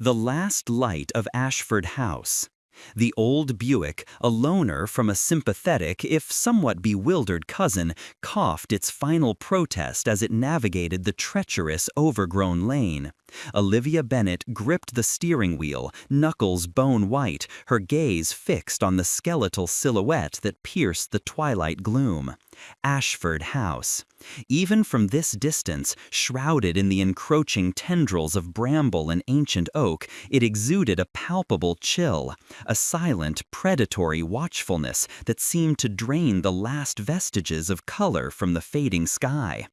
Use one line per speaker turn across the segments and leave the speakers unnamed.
The Last Light of Ashford House. The old Buick, a loner from a sympathetic, if somewhat bewildered cousin, coughed its final protest as it navigated the treacherous, overgrown lane. Olivia Bennet gripped the steering wheel, knuckles bone white, her gaze fixed on the skeletal silhouette that pierced the twilight gloom. Ashford House. Even from this distance, shrouded in the encroaching tendrils of bramble and ancient oak, it exuded a palpable chill, a silent, predatory watchfulness that seemed to drain the last vestiges of color from the fading sky.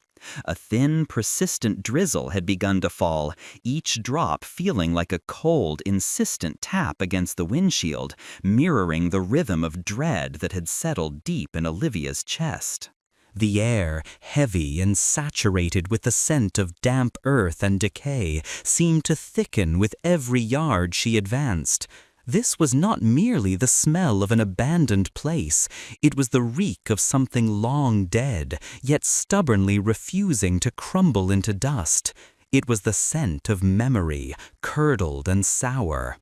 A thin, persistent drizzle had begun to fall, each drop feeling like a cold, insistent tap against the windshield, mirroring the rhythm of dread that had settled deep in Olivia's chest. The air, heavy and saturated with the scent of damp earth and decay, seemed to thicken with every yard she advanced. This was not merely the smell of an abandoned place, it was the reek of something long dead, yet stubbornly refusing to crumble into dust. It was the scent of memory, curdled and sour.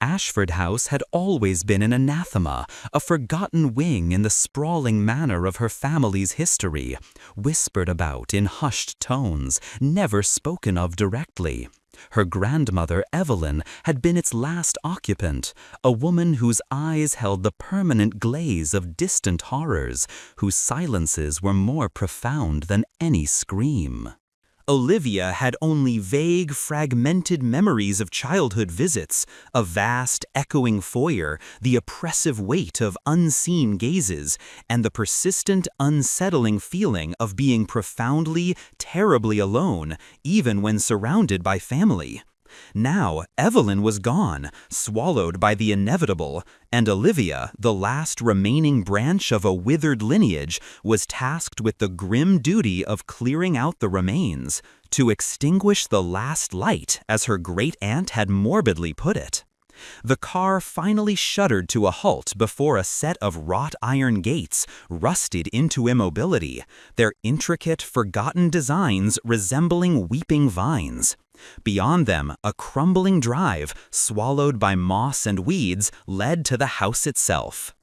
Ashford House had always been an anathema, a forgotten wing in the sprawling manner of her family's history, whispered about in hushed tones, never spoken of directly. Her grandmother, Evelyn, had been its last occupant, a woman whose eyes held the permanent glaze of distant horrors, whose silences were more profound than any scream. Olivia had only vague, fragmented memories of childhood visits, a vast, echoing foyer, the oppressive weight of unseen gazes, and the persistent, unsettling feeling of being profoundly, terribly alone, even when surrounded by family. Now, Evelyn was gone, swallowed by the inevitable, and Olivia, the last remaining branch of a withered lineage, was tasked with the grim duty of clearing out the remains, to extinguish the last light, as her great-aunt had morbidly put it. The car finally shuddered to a halt before a set of wrought iron gates, rusted into immobility, their intricate, forgotten designs resembling weeping vines. Beyond them, a crumbling drive, swallowed by moss and weeds, led to the house itself.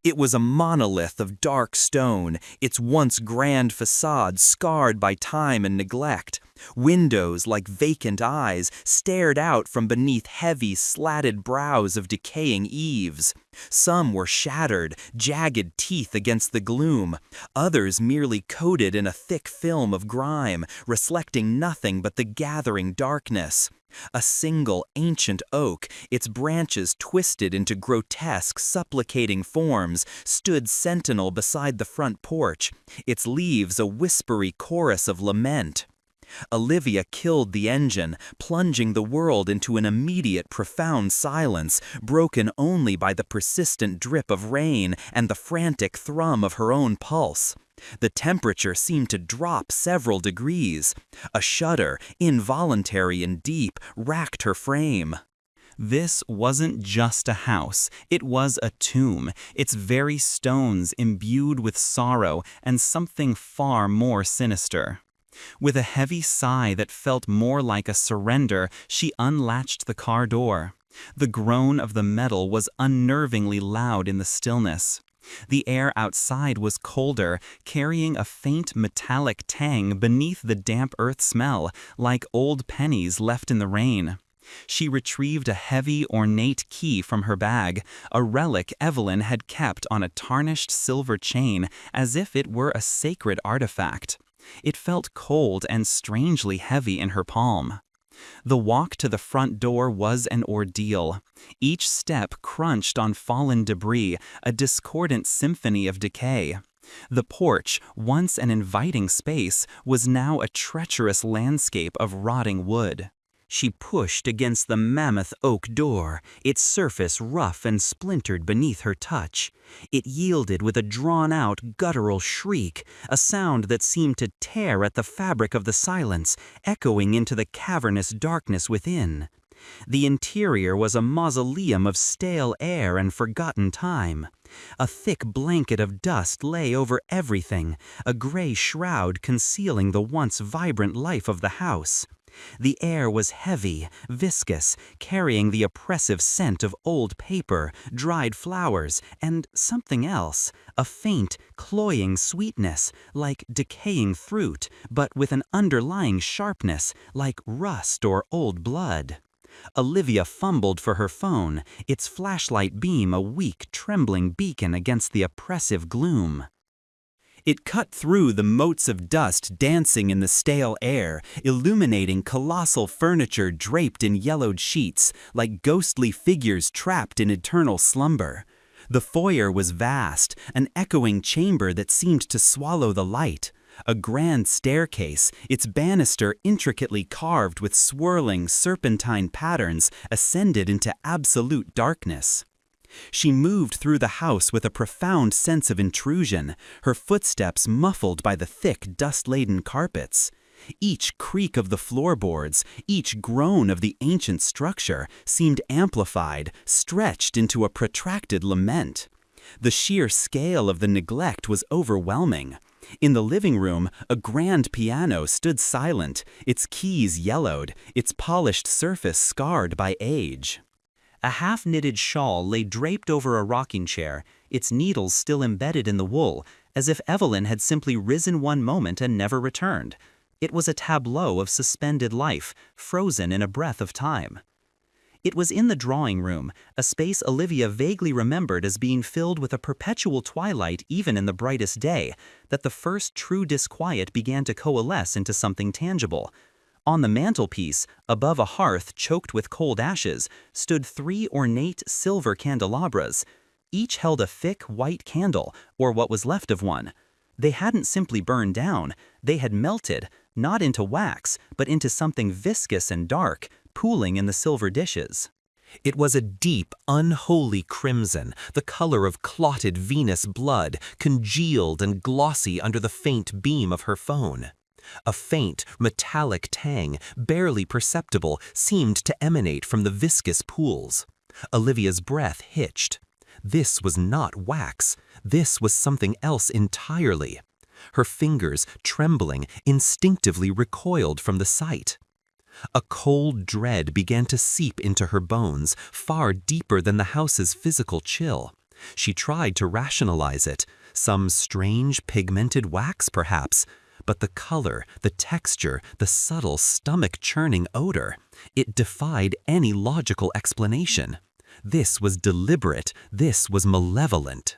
It was a monolith of dark stone, its once grand facade scarred by time and neglect. Windows, like vacant eyes, stared out from beneath heavy, slatted brows of decaying eaves. Some were shattered, jagged teeth against the gloom, others merely coated in a thick film of grime, reflecting nothing but the gathering darkness. A single ancient oak, its branches twisted into grotesque, supplicating forms, stood sentinel beside the front porch, its leaves a whispery chorus of lament. Olivia killed the engine, plunging the world into an immediate, profound silence, broken only by the persistent drip of rain and the frantic thrum of her own pulse. The temperature seemed to drop several degrees. A shudder, involuntary and deep, racked her frame. This wasn't just a house, it was a tomb, its very stones imbued with sorrow and something far more sinister. With a heavy sigh that felt more like a surrender, she unlatched the car door. The groan of the metal was unnervingly loud in the stillness. The air outside was colder, carrying a faint metallic tang beneath the damp earth smell, like old pennies left in the rain. She retrieved a heavy, ornate key from her bag, a relic Evelyn had kept on a tarnished silver chain, as if it were a sacred artifact. It felt cold and strangely heavy in her palm. The walk to the front door was an ordeal. Each step crunched on fallen debris, a discordant symphony of decay. The porch, once an inviting space, was now a treacherous landscape of rotting wood. She pushed against the mammoth oak door, its surface rough and splintered beneath her touch. It yielded with a drawn-out, guttural shriek, a sound that seemed to tear at the fabric of the silence, echoing into the cavernous darkness within. The interior was a mausoleum of stale air and forgotten time. A thick blanket of dust lay over everything, a gray shroud concealing the once vibrant life of the house. The air was heavy, viscous, carrying the oppressive scent of old paper, dried flowers, and something else, a faint, cloying sweetness, like decaying fruit, but with an underlying sharpness, like rust or old blood. Olivia fumbled for her phone, its flashlight beam a weak, trembling beacon against the oppressive gloom. It cut through the motes of dust dancing in the stale air, illuminating colossal furniture draped in yellowed sheets, like ghostly figures trapped in eternal slumber. The foyer was vast, an echoing chamber that seemed to swallow the light. A grand staircase, its banister intricately carved with swirling, serpentine patterns, ascended into absolute darkness. She moved through the house with a profound sense of intrusion, her footsteps muffled by the thick, dust-laden carpets. Each creak of the floorboards, each groan of the ancient structure seemed amplified, stretched into a protracted lament. The sheer scale of the neglect was overwhelming. In the living room, a grand piano stood silent, its keys yellowed, its polished surface scarred by age. A half-knitted shawl lay draped over a rocking chair, its needles still embedded in the wool, as if Evelyn had simply risen one moment and never returned. It was a tableau of suspended life, frozen in a breath of time. It was in the drawing room, a space Olivia vaguely remembered as being filled with a perpetual twilight even in the brightest day, that the first true disquiet began to coalesce into something tangible. On the mantelpiece, above a hearth choked with cold ashes, stood 3 ornate silver candelabras. Each held a thick white candle, or what was left of one. They hadn't simply burned down, they had melted, not into wax, but into something viscous and dark, pooling in the silver dishes. It was a deep, unholy crimson, the color of clotted venous blood, congealed and glossy under the faint beam of her phone. A faint, metallic tang, barely perceptible, seemed to emanate from the viscous pools. Olivia's breath hitched. This was not wax. This was something else entirely. Her fingers, trembling, instinctively recoiled from the sight. A cold dread began to seep into her bones, far deeper than the house's physical chill. She tried to rationalize it. Some strange, pigmented wax, perhaps. But the color, the texture, the subtle stomach-churning odor, it defied any logical explanation. This was deliberate, this was malevolent.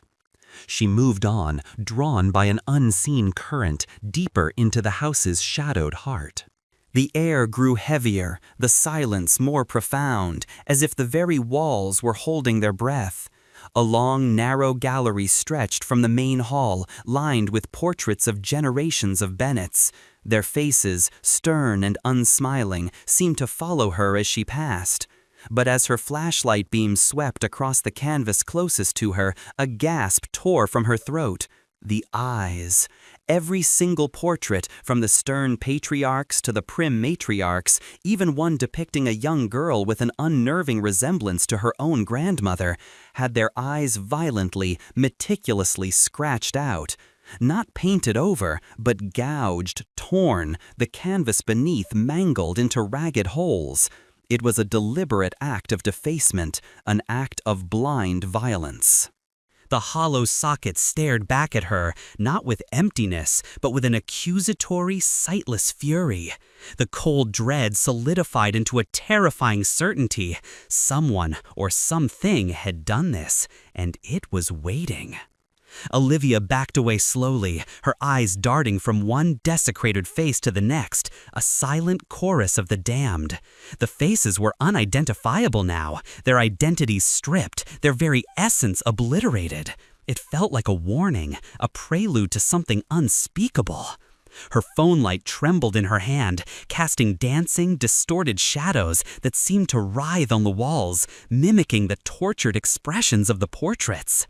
She moved on, drawn by an unseen current, deeper into the house's shadowed heart. The air grew heavier, the silence more profound, as if the very walls were holding their breath. A long, narrow gallery stretched from the main hall, lined with portraits of generations of Bennets. Their faces, stern and unsmiling, seemed to follow her as she passed. But as her flashlight beam swept across the canvas closest to her, a gasp tore from her throat. The eyes. Every single portrait, from the stern patriarchs to the prim matriarchs, even one depicting a young girl with an unnerving resemblance to her own grandmother, had their eyes violently, meticulously scratched out. Not painted over, but gouged, torn, the canvas beneath mangled into ragged holes. It was a deliberate act of defacement, an act of blind violence. The hollow socket stared back at her, not with emptiness, but with an accusatory, sightless fury. The cold dread solidified into a terrifying certainty. Someone or something had done this, and it was waiting. Olivia backed away slowly, her eyes darting from one desecrated face to the next, a silent chorus of the damned. The faces were unidentifiable now, their identities stripped, their very essence obliterated. It felt like a warning, a prelude to something unspeakable. Her phone light trembled in her hand, casting dancing, distorted shadows that seemed to writhe on the walls, mimicking the tortured expressions of the portraits.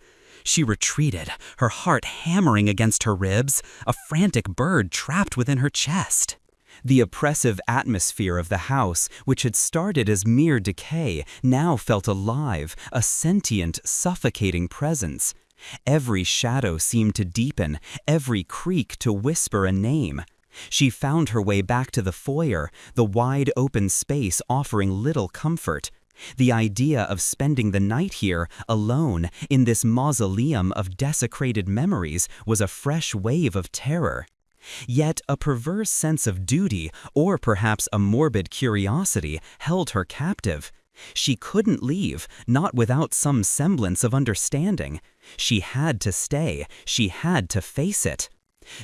She retreated, her heart hammering against her ribs, a frantic bird trapped within her chest. The oppressive atmosphere of the house, which had started as mere decay, now felt alive, a sentient, suffocating presence. Every shadow seemed to deepen, every creak to whisper a name. She found her way back to the foyer, the wide open space offering little comfort. The idea of spending the night here, alone, in this mausoleum of desecrated memories, was a fresh wave of terror. Yet a perverse sense of duty, or perhaps a morbid curiosity, held her captive. She couldn't leave, not without some semblance of understanding. She had to stay, she had to face it.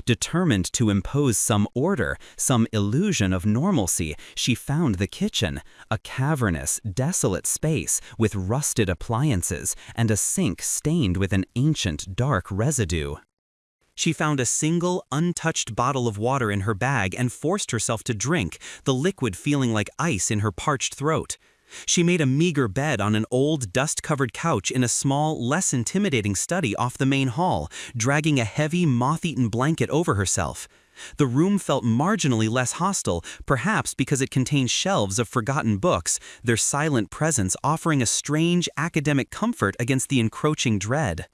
Determined to impose some order, some illusion of normalcy, she found the kitchen, a cavernous, desolate space with rusted appliances and a sink stained with an ancient, dark residue. She found a single, untouched bottle of water in her bag and forced herself to drink, the liquid feeling like ice in her parched throat. She made a meager bed on an old, dust-covered couch in a small, less intimidating study off the main hall, dragging a heavy, moth-eaten blanket over herself. The room felt marginally less hostile, perhaps because it contained shelves of forgotten books, their silent presence offering a strange academic comfort against the encroaching dread.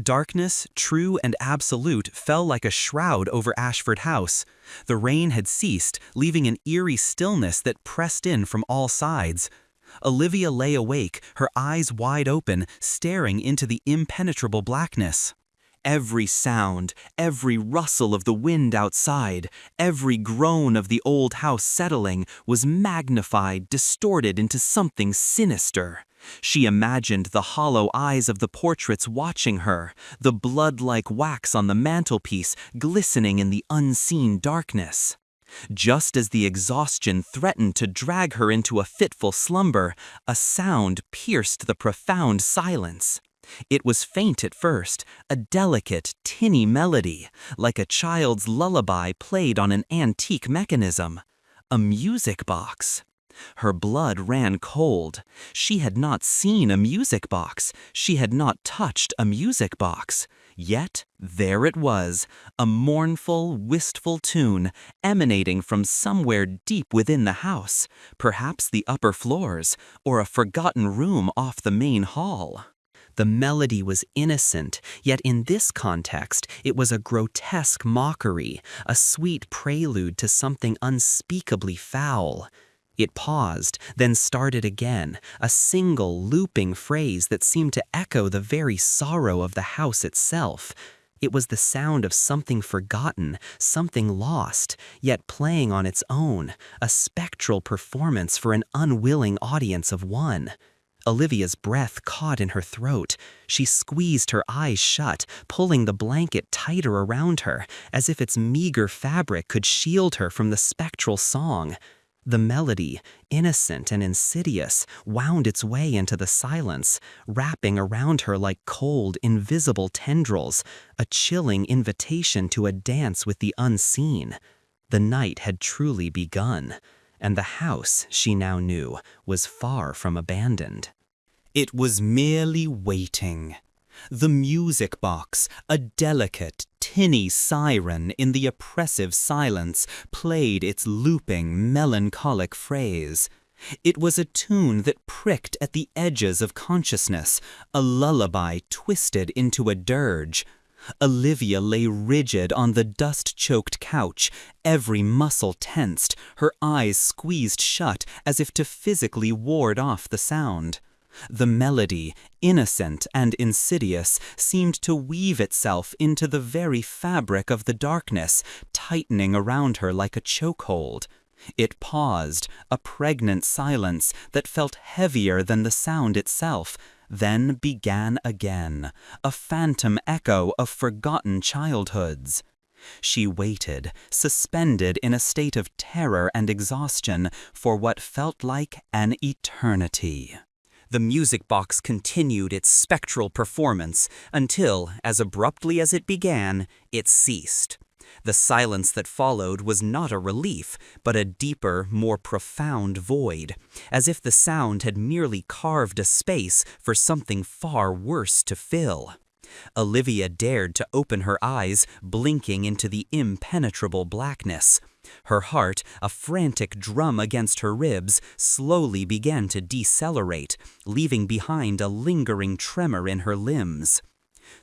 Darkness, true and absolute, fell like a shroud over Ashford House. The rain had ceased, leaving an eerie stillness that pressed in from all sides. Olivia lay awake, her eyes wide open, staring into the impenetrable blackness. Every sound, every rustle of the wind outside, every groan of the old house settling was magnified, distorted into something sinister. She imagined the hollow eyes of the portraits watching her, the blood-like wax on the mantelpiece glistening in the unseen darkness. Just as the exhaustion threatened to drag her into a fitful slumber, a sound pierced the profound silence. It was faint at first, a delicate, tinny melody, like a child's lullaby played on an antique mechanism. A music box. Her blood ran cold. She had not seen a music box. She had not touched a music box. Yet there it was, a mournful, wistful tune emanating from somewhere deep within the house, perhaps the upper floors, or a forgotten room off the main hall. The melody was innocent, yet in this context it was a grotesque mockery, a sweet prelude to something unspeakably foul. It paused, then started again, a single looping phrase that seemed to echo the very sorrow of the house itself. It was the sound of something forgotten, something lost, yet playing on its own, a spectral performance for an unwilling audience of one. Olivia's breath caught in her throat. She squeezed her eyes shut, pulling the blanket tighter around her, as if its meager fabric could shield her from the spectral song. The melody, innocent and insidious, wound its way into the silence, wrapping around her like cold, invisible tendrils, a chilling invitation to a dance with the unseen. The night had truly begun, and the house, she now knew, was far from abandoned. It was merely waiting. The music box, a delicate, tinny siren in the oppressive silence, played its looping, melancholic phrase. It was a tune that pricked at the edges of consciousness, a lullaby twisted into a dirge. Olivia lay rigid on the dust-choked couch, every muscle tensed, her eyes squeezed shut as if to physically ward off the sound. The melody, innocent and insidious, seemed to weave itself into the very fabric of the darkness, tightening around her like a chokehold. It paused, a pregnant silence that felt heavier than the sound itself, then began again, a phantom echo of forgotten childhoods. She waited, suspended in a state of terror and exhaustion, for what felt like an eternity. The music box continued its spectral performance until, as abruptly as it began, it ceased. The silence that followed was not a relief, but a deeper, more profound void, as if the sound had merely carved a space for something far worse to fill. Olivia dared to open her eyes, blinking into the impenetrable blackness. Her heart, a frantic drum against her ribs, slowly began to decelerate, leaving behind a lingering tremor in her limbs.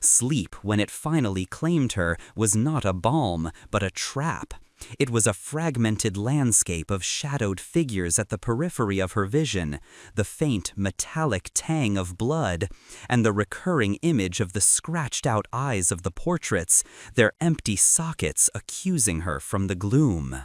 Sleep, when it finally claimed her, was not a balm, but a trap. It was a fragmented landscape of shadowed figures at the periphery of her vision, the faint metallic tang of blood, and the recurring image of the scratched-out eyes of the portraits, their empty sockets accusing her from the gloom.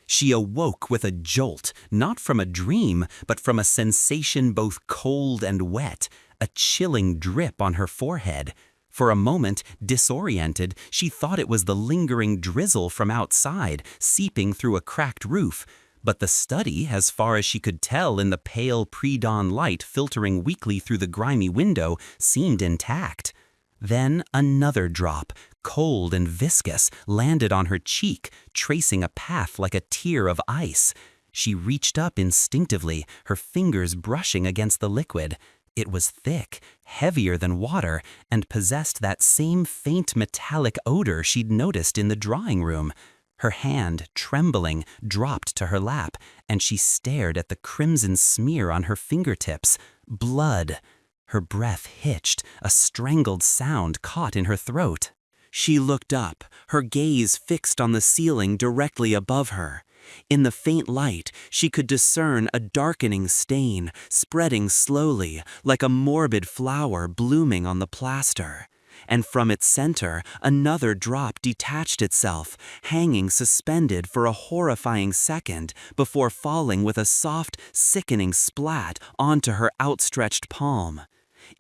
She awoke with a jolt, not from a dream, but from a sensation both cold and wet, a chilling drip on her forehead. For a moment, disoriented, she thought it was the lingering drizzle from outside, seeping through a cracked roof. But the study, as far as she could tell in the pale pre-dawn light filtering weakly through the grimy window, seemed intact. Then another drop, cold and viscous, landed on her cheek, tracing a path like a tear of ice. She reached up instinctively, her fingers brushing against the liquid. It was thick, heavier than water, and possessed that same faint metallic odor she'd noticed in the drawing room. Her hand, trembling, dropped to her lap, and she stared at the crimson smear on her fingertips. Blood. Her breath hitched, a strangled sound caught in her throat. She looked up, her gaze fixed on the ceiling directly above her. In the faint light, she could discern a darkening stain, spreading slowly, like a morbid flower blooming on the plaster. And from its center, another drop detached itself, hanging suspended for a horrifying second before falling with a soft, sickening splat onto her outstretched palm.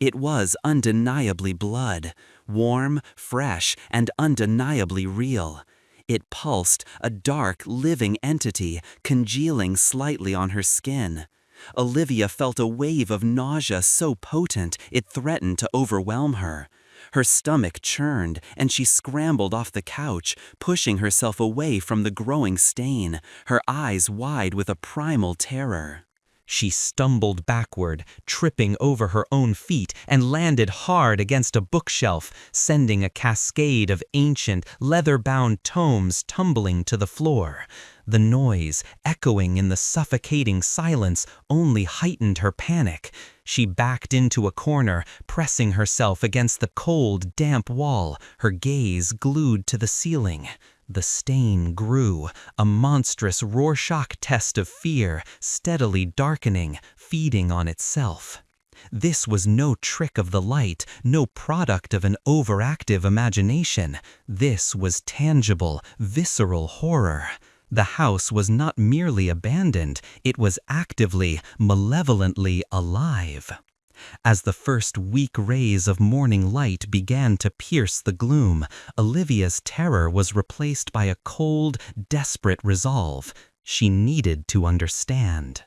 It was undeniably blood, warm, fresh, and undeniably real. It pulsed, a dark, living entity, congealing slightly on her skin. Olivia felt a wave of nausea so potent it threatened to overwhelm her. Her stomach churned, and she scrambled off the couch, pushing herself away from the growing stain, her eyes wide with a primal terror. She stumbled backward, tripping over her own feet, and landed hard against a bookshelf, sending a cascade of ancient, leather-bound tomes tumbling to the floor. The noise, echoing in the suffocating silence, only heightened her panic. She backed into a corner, pressing herself against the cold, damp wall, her gaze glued to the ceiling. The stain grew, a monstrous Rorschach test of fear, steadily darkening, feeding on itself. This was no trick of the light, no product of an overactive imagination. This was tangible, visceral horror. The house was not merely abandoned, it was actively, malevolently alive. As the first weak rays of morning light began to pierce the gloom, Olivia's terror was replaced by a cold, desperate resolve. She needed to understand.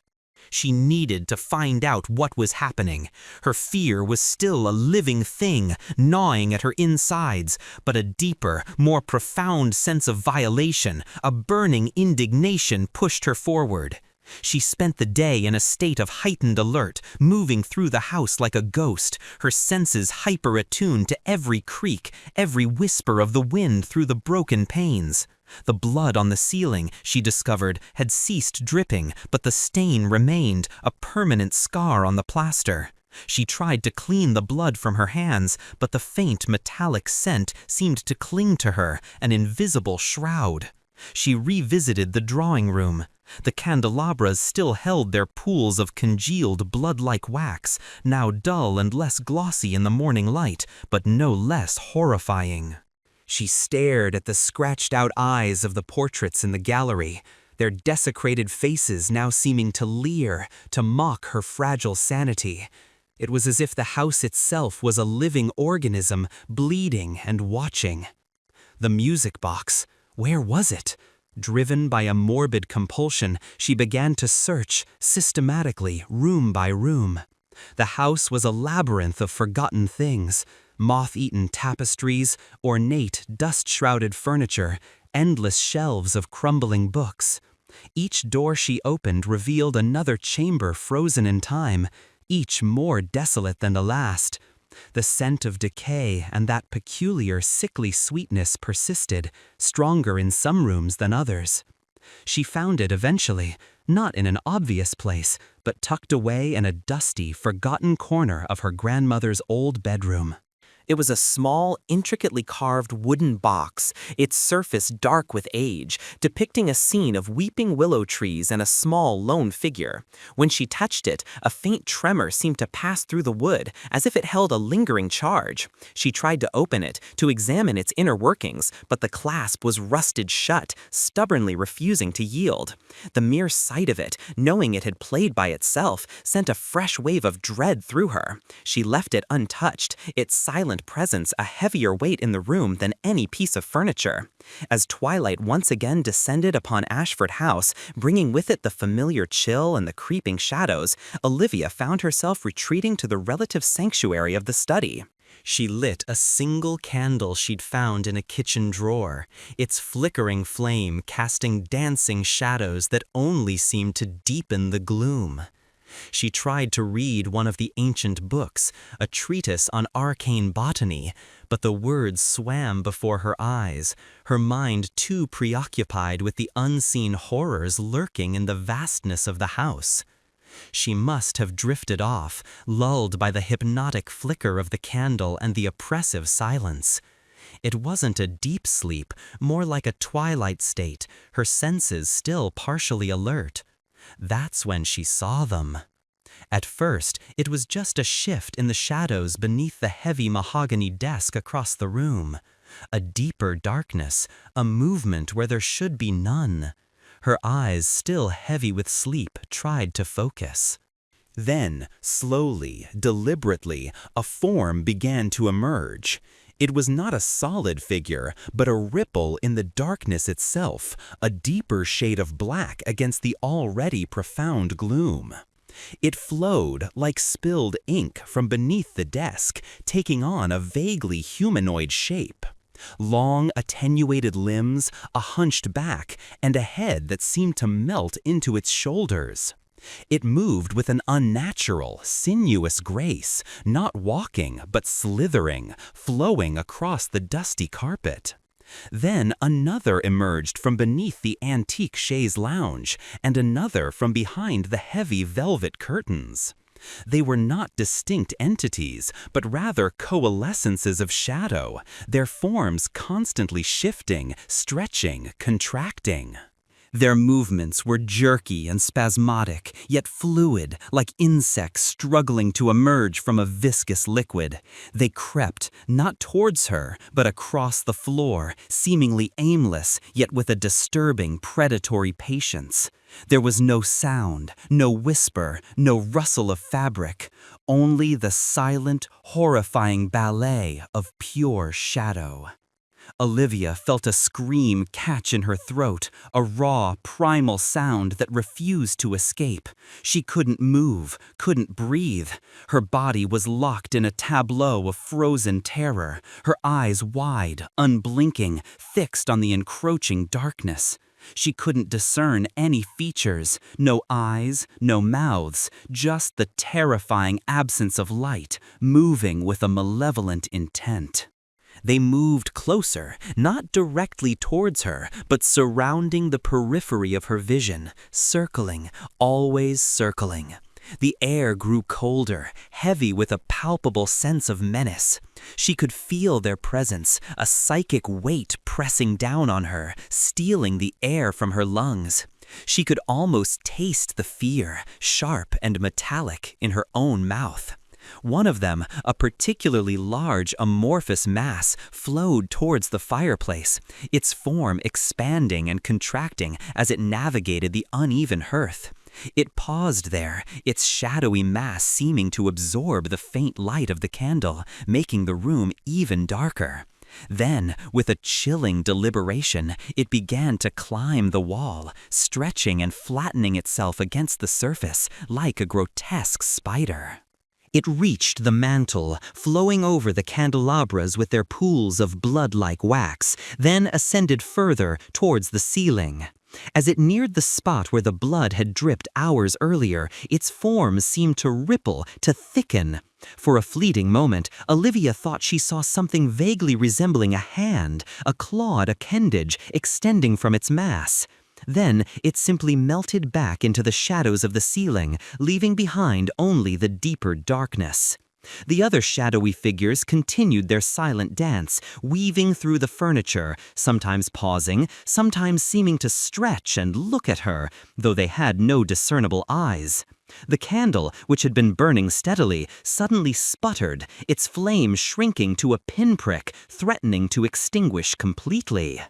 She needed to find out what was happening. Her fear was still a living thing, gnawing at her insides, but a deeper, more profound sense of violation, a burning indignation pushed her forward. She spent the day in a state of heightened alert, moving through the house like a ghost, her senses hyper-attuned to every creak, every whisper of the wind through the broken panes. The blood on the ceiling, she discovered, had ceased dripping, but the stain remained, a permanent scar on the plaster. She tried to clean the blood from her hands, but the faint metallic scent seemed to cling to her, an invisible shroud. She revisited the drawing room. The candelabras still held their pools of congealed blood-like wax, now dull and less glossy in the morning light, but no less horrifying. She stared at the scratched-out eyes of the portraits in the gallery, their desecrated faces now seeming to leer, to mock her fragile sanity. It was as if the house itself was a living organism, bleeding and watching. The music box, where was it? Driven by a morbid compulsion, she began to search, systematically, room by room. The house was a labyrinth of forgotten things. Moth-eaten tapestries, ornate, dust-shrouded furniture, endless shelves of crumbling books. Each door she opened revealed another chamber frozen in time, each more desolate than the last. The scent of decay and that peculiar sickly sweetness persisted, stronger in some rooms than others. She found it eventually, not in an obvious place, but tucked away in a dusty, forgotten corner of her grandmother's old bedroom.
It was a small, intricately carved wooden box, its surface dark with age, depicting a scene of weeping willow trees and a small, lone figure. When she touched it, a faint tremor seemed to pass through the wood, as if it held a lingering charge. She tried to open it, to examine its inner workings, but the clasp was rusted shut, stubbornly refusing to yield. The mere sight of it, knowing it had played by itself, sent a fresh wave of dread through her. She left it untouched, its silent presence a heavier weight in the room than any piece of furniture. As twilight once again descended upon Ashford House, bringing with it the familiar chill and the creeping shadows, Olivia found herself retreating to the relative sanctuary of the study. She lit a single candle she'd found in a kitchen drawer, its flickering flame casting dancing shadows that only seemed to deepen the gloom. She tried to read one of the ancient books, a treatise on arcane botany, but the words swam before her eyes, her mind too preoccupied with the unseen horrors lurking in the vastness of the house. She must have drifted off, lulled by the hypnotic flicker of the candle and the oppressive silence. It wasn't a deep sleep, more like a twilight state, her senses still partially alert. That's when she saw them. At first, it was just a shift in the shadows beneath the heavy mahogany desk across the room. A deeper darkness, a movement where there should be none. Her eyes, still heavy with sleep, tried to focus. Then, slowly, deliberately, a form began to emerge. It was not a solid figure, but a ripple in the darkness itself, a deeper shade of black against the already profound gloom. It flowed like spilled ink from beneath the desk, taking on a vaguely humanoid shape. Long, attenuated limbs, a hunched back, and a head that seemed to melt into its shoulders. It moved with an unnatural, sinuous grace, not walking, but slithering, flowing across the dusty carpet. Then another emerged from beneath the antique chaise lounge, and another from behind the heavy velvet curtains. They were not distinct entities, but rather coalescences of shadow, their forms constantly shifting, stretching, contracting. Their movements were jerky and spasmodic, yet fluid, like insects struggling to emerge from a viscous liquid. They crept, not towards her, but across the floor, seemingly aimless, yet with a disturbing, predatory patience. There was no sound, no whisper, no rustle of fabric, only the silent, horrifying ballet of pure shadow. Olivia felt a scream catch in her throat, a raw, primal sound that refused to escape. She couldn't move, couldn't breathe. Her body was locked in a tableau of frozen terror, her eyes wide, unblinking, fixed on the encroaching darkness. She couldn't discern any features, no eyes, no mouths, just the terrifying absence of light, moving with a malevolent intent. They moved closer, not directly towards her, but surrounding the periphery of her vision, circling, always circling. The air grew colder, heavy with a palpable sense of menace. She could feel their presence, a psychic weight pressing down on her, stealing the air from her lungs. She could almost taste the fear, sharp and metallic, in her own mouth. One of them, a particularly large, amorphous mass, flowed towards the fireplace, its form expanding and contracting as it navigated the uneven hearth. It paused there, its shadowy mass seeming to absorb the faint light of the candle, making the room even darker. Then, with a chilling deliberation, it began to climb the wall, stretching and flattening itself against the surface like a grotesque spider. It reached the mantel, flowing over the candelabras with their pools of blood-like wax, then ascended further towards the ceiling. As it neared the spot where the blood had dripped hours earlier, its form seemed to ripple, to thicken. For a fleeting moment, Olivia thought she saw something vaguely resembling a hand, a clawed appendage extending from its mass. Then it simply melted back into the shadows of the ceiling, leaving behind only the deeper darkness.
The other shadowy figures continued their silent dance, weaving through the furniture, sometimes pausing, sometimes seeming to stretch and look at her, though they had no discernible eyes. The candle, which had been burning steadily, suddenly sputtered, its flame shrinking to a pinprick, threatening to extinguish completely.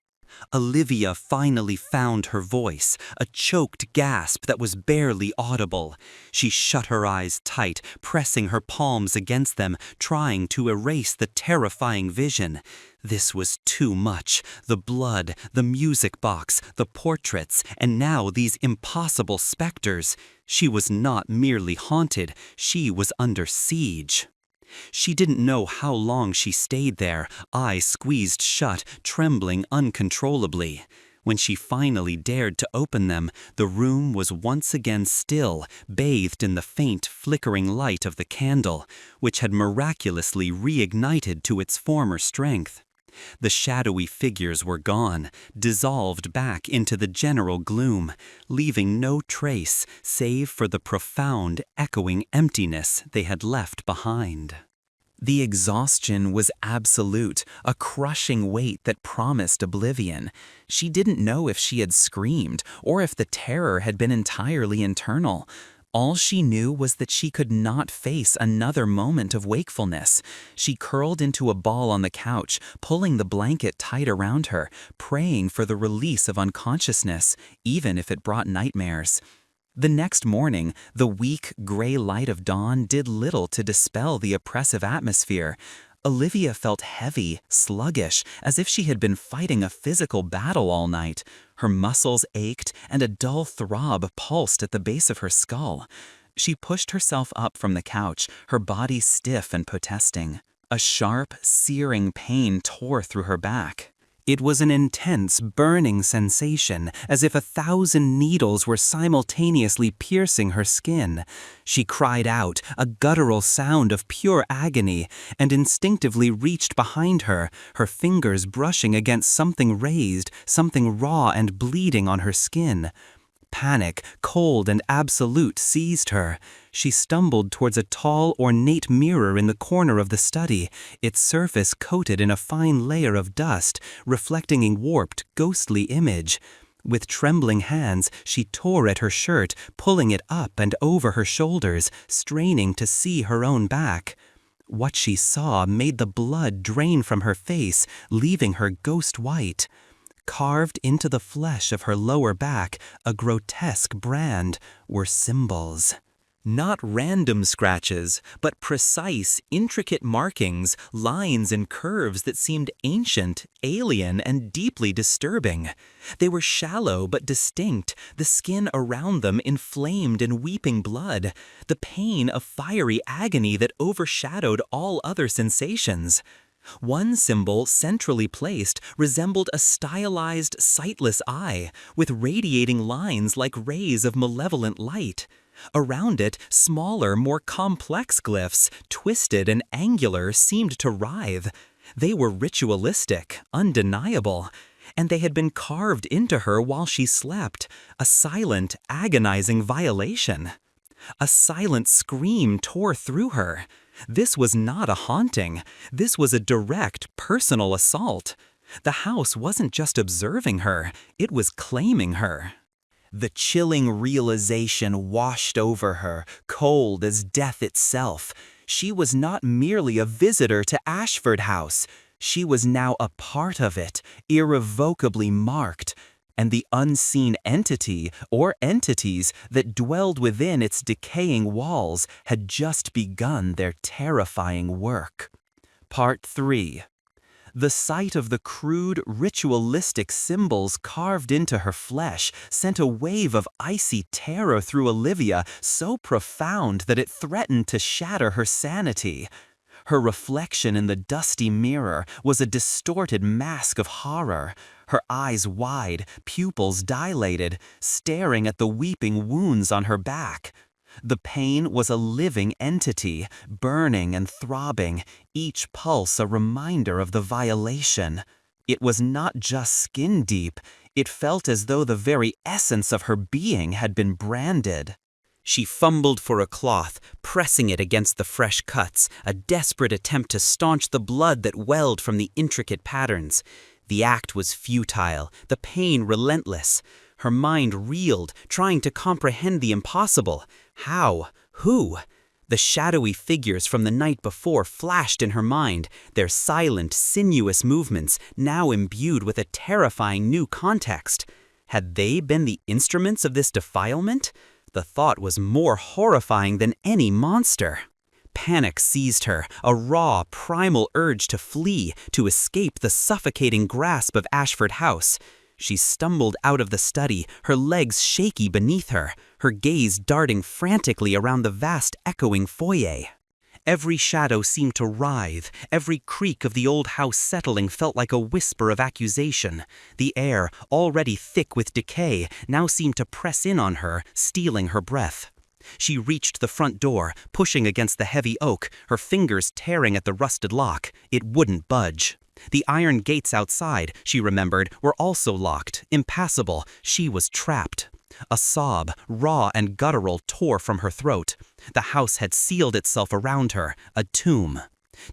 Olivia finally found her voice, a choked gasp that was barely audible. She shut her eyes tight, pressing her palms against them, trying to erase the terrifying vision. This was too much. The blood, the music box, the portraits, and now these impossible specters. She was not merely haunted, she was under siege. She didn't know how long she stayed there, eyes squeezed shut, trembling uncontrollably. When she finally dared to open them, the room was once again still, bathed in the faint, flickering light of the candle, which had miraculously reignited to its former strength. The shadowy figures were gone, dissolved back into the general gloom, leaving no trace save for the profound, echoing emptiness they had left behind. The exhaustion was absolute, a crushing weight that promised oblivion. She didn't know if she had screamed, or if the terror had been entirely internal. All she knew was that she could not face another moment of wakefulness. She curled into a ball on the couch, pulling the blanket tight around her, praying for the release of unconsciousness, even if it brought nightmares. The next morning, the weak, gray light of dawn did little to dispel the oppressive atmosphere. Olivia felt heavy, sluggish, as if she had been fighting a physical battle all night. Her muscles ached, and a dull throb pulsed at the base of her skull. She pushed herself up from the couch, her body stiff and protesting. A sharp, searing pain tore through her back. It was an intense, burning sensation, as if 1,000 needles were simultaneously piercing her skin. She cried out, a guttural sound of pure agony, and instinctively reached behind her, her fingers brushing against something raised, something raw and bleeding on her skin. Panic, cold and absolute, seized her. She stumbled towards a tall, ornate mirror in the corner of the study, its surface coated in a fine layer of dust, reflecting a warped, ghostly image. With trembling hands, she tore at her shirt, pulling it up and over her shoulders, straining to see her own back. What she saw made the blood drain from her face, leaving her ghost white. Carved into the flesh of her lower back, a grotesque brand, were symbols. Not random scratches, but precise, intricate markings, lines and curves that seemed ancient, alien, and deeply disturbing. They were shallow but distinct, the skin around them inflamed in weeping blood, the pain of fiery agony that overshadowed all other sensations. One symbol, centrally placed, resembled a stylized, sightless eye, with radiating lines like rays of malevolent light. Around it, smaller, more complex glyphs, twisted and angular, seemed to writhe. They were ritualistic, undeniable, and they had been carved into her while she slept, a silent, agonizing violation. A silent scream tore through her. This was not a haunting. This was a direct, personal assault. The house wasn't just observing her, it was claiming her. The chilling realization washed over her, cold as death itself. She was not merely a visitor to Ashford House. She was now a part of it, irrevocably marked. And the unseen entity, or entities, that dwelled within its decaying walls had just begun their terrifying work. Part 3. The sight of the crude, ritualistic symbols carved into her flesh sent a wave of icy terror through Olivia, so profound that it threatened to shatter her sanity. Her reflection in the dusty mirror was a distorted mask of horror, her eyes wide, pupils dilated, staring at the weeping wounds on her back. The pain was a living entity, burning and throbbing, each pulse a reminder of the violation. It was not just skin deep, it felt as though the very essence of her being had been branded.
She fumbled for a cloth, pressing it against the fresh cuts, a desperate attempt to staunch the blood that welled from the intricate patterns. The act was futile, the pain relentless. Her mind reeled, trying to comprehend the impossible. How? Who? The shadowy figures from the night before flashed in her mind, their silent, sinuous movements now imbued with a terrifying new context. Had they been the instruments of this defilement? The thought was more horrifying than any monster. Panic seized her, a raw, primal urge to flee, to escape the suffocating grasp of Ashford House. She stumbled out of the study, her legs shaky beneath her, her gaze darting frantically around the vast echoing foyer. Every shadow seemed to writhe, every creak of the old house settling felt like a whisper of accusation. The air, already thick with decay, now seemed to press in on her, stealing her breath. She reached the front door, pushing against the heavy oak, her fingers tearing at the rusted lock. It wouldn't budge. The iron gates outside, she remembered, were also locked, impassable. She was trapped. A sob, raw and guttural, tore from her throat. The house had sealed itself around her, a tomb.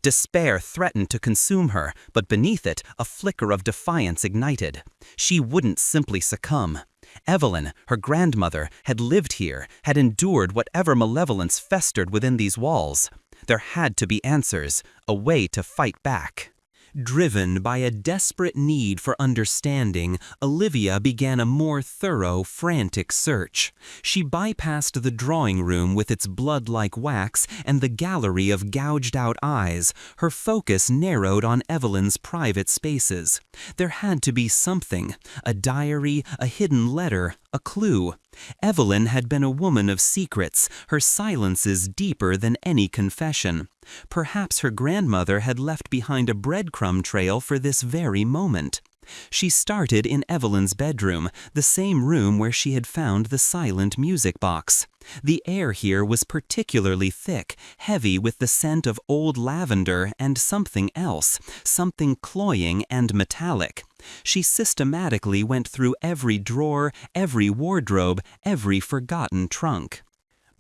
Despair threatened to consume her, but beneath it, a flicker of defiance ignited. She wouldn't simply succumb. Evelyn, her grandmother, had lived here, had endured whatever malevolence festered within these walls. There had to be answers, a way to fight back. Driven by a desperate need for understanding, Olivia began a more thorough, frantic search. She bypassed the drawing room with its blood-like wax and the gallery of gouged-out eyes. Her focus narrowed on Evelyn's private spaces. There had to be something, a diary, a hidden letter, a clue. Evelyn had been a woman of secrets, her silences deeper than any confession. Perhaps her grandmother had left behind a breadcrumb trail for this very moment. She started in Evelyn's bedroom, the same room where she had found the silent music box. The air here was particularly thick, heavy with the scent of old lavender and something else, something cloying and metallic. She systematically went through every drawer, every wardrobe, every forgotten trunk.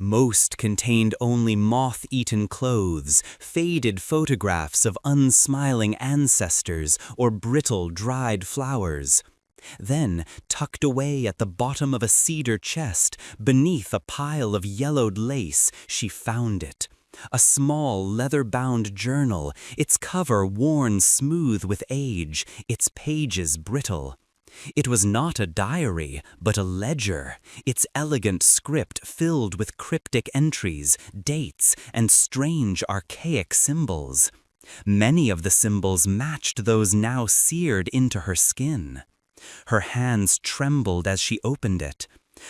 Most contained only moth-eaten clothes, faded photographs of unsmiling ancestors, or brittle, dried flowers. Then, tucked away at the bottom of a cedar chest, beneath a pile of yellowed lace, she found it. A small, leather-bound journal, its cover worn smooth with age, its pages brittle. It was not a diary, but a ledger, its elegant script filled with cryptic entries, dates, and strange archaic symbols. Many of the symbols matched those now seared into her skin. Her hands trembled as she opened it.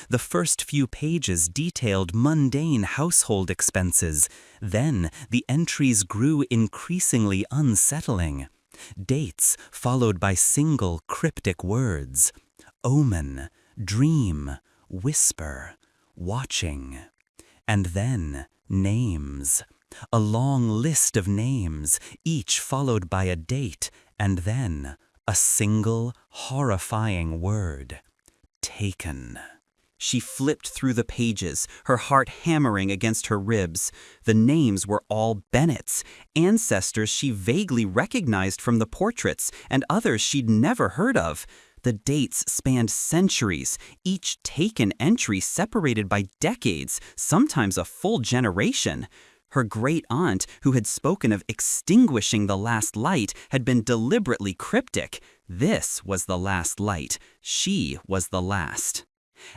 The first few pages detailed mundane household expenses. Then the entries grew increasingly unsettling. Dates followed by single cryptic words. Omen, dream, whisper, watching. And then names. A long list of names, each followed by a date, and then a single horrifying word. Taken. She flipped through the pages, her heart hammering against her ribs. The names were all Bennets, ancestors she vaguely recognized from the portraits, and others she'd never heard of. The dates spanned centuries, each taken entry separated by decades, sometimes a full generation. Her great-aunt, who had spoken of extinguishing the last light, had been deliberately cryptic. This was the last light. She was the last.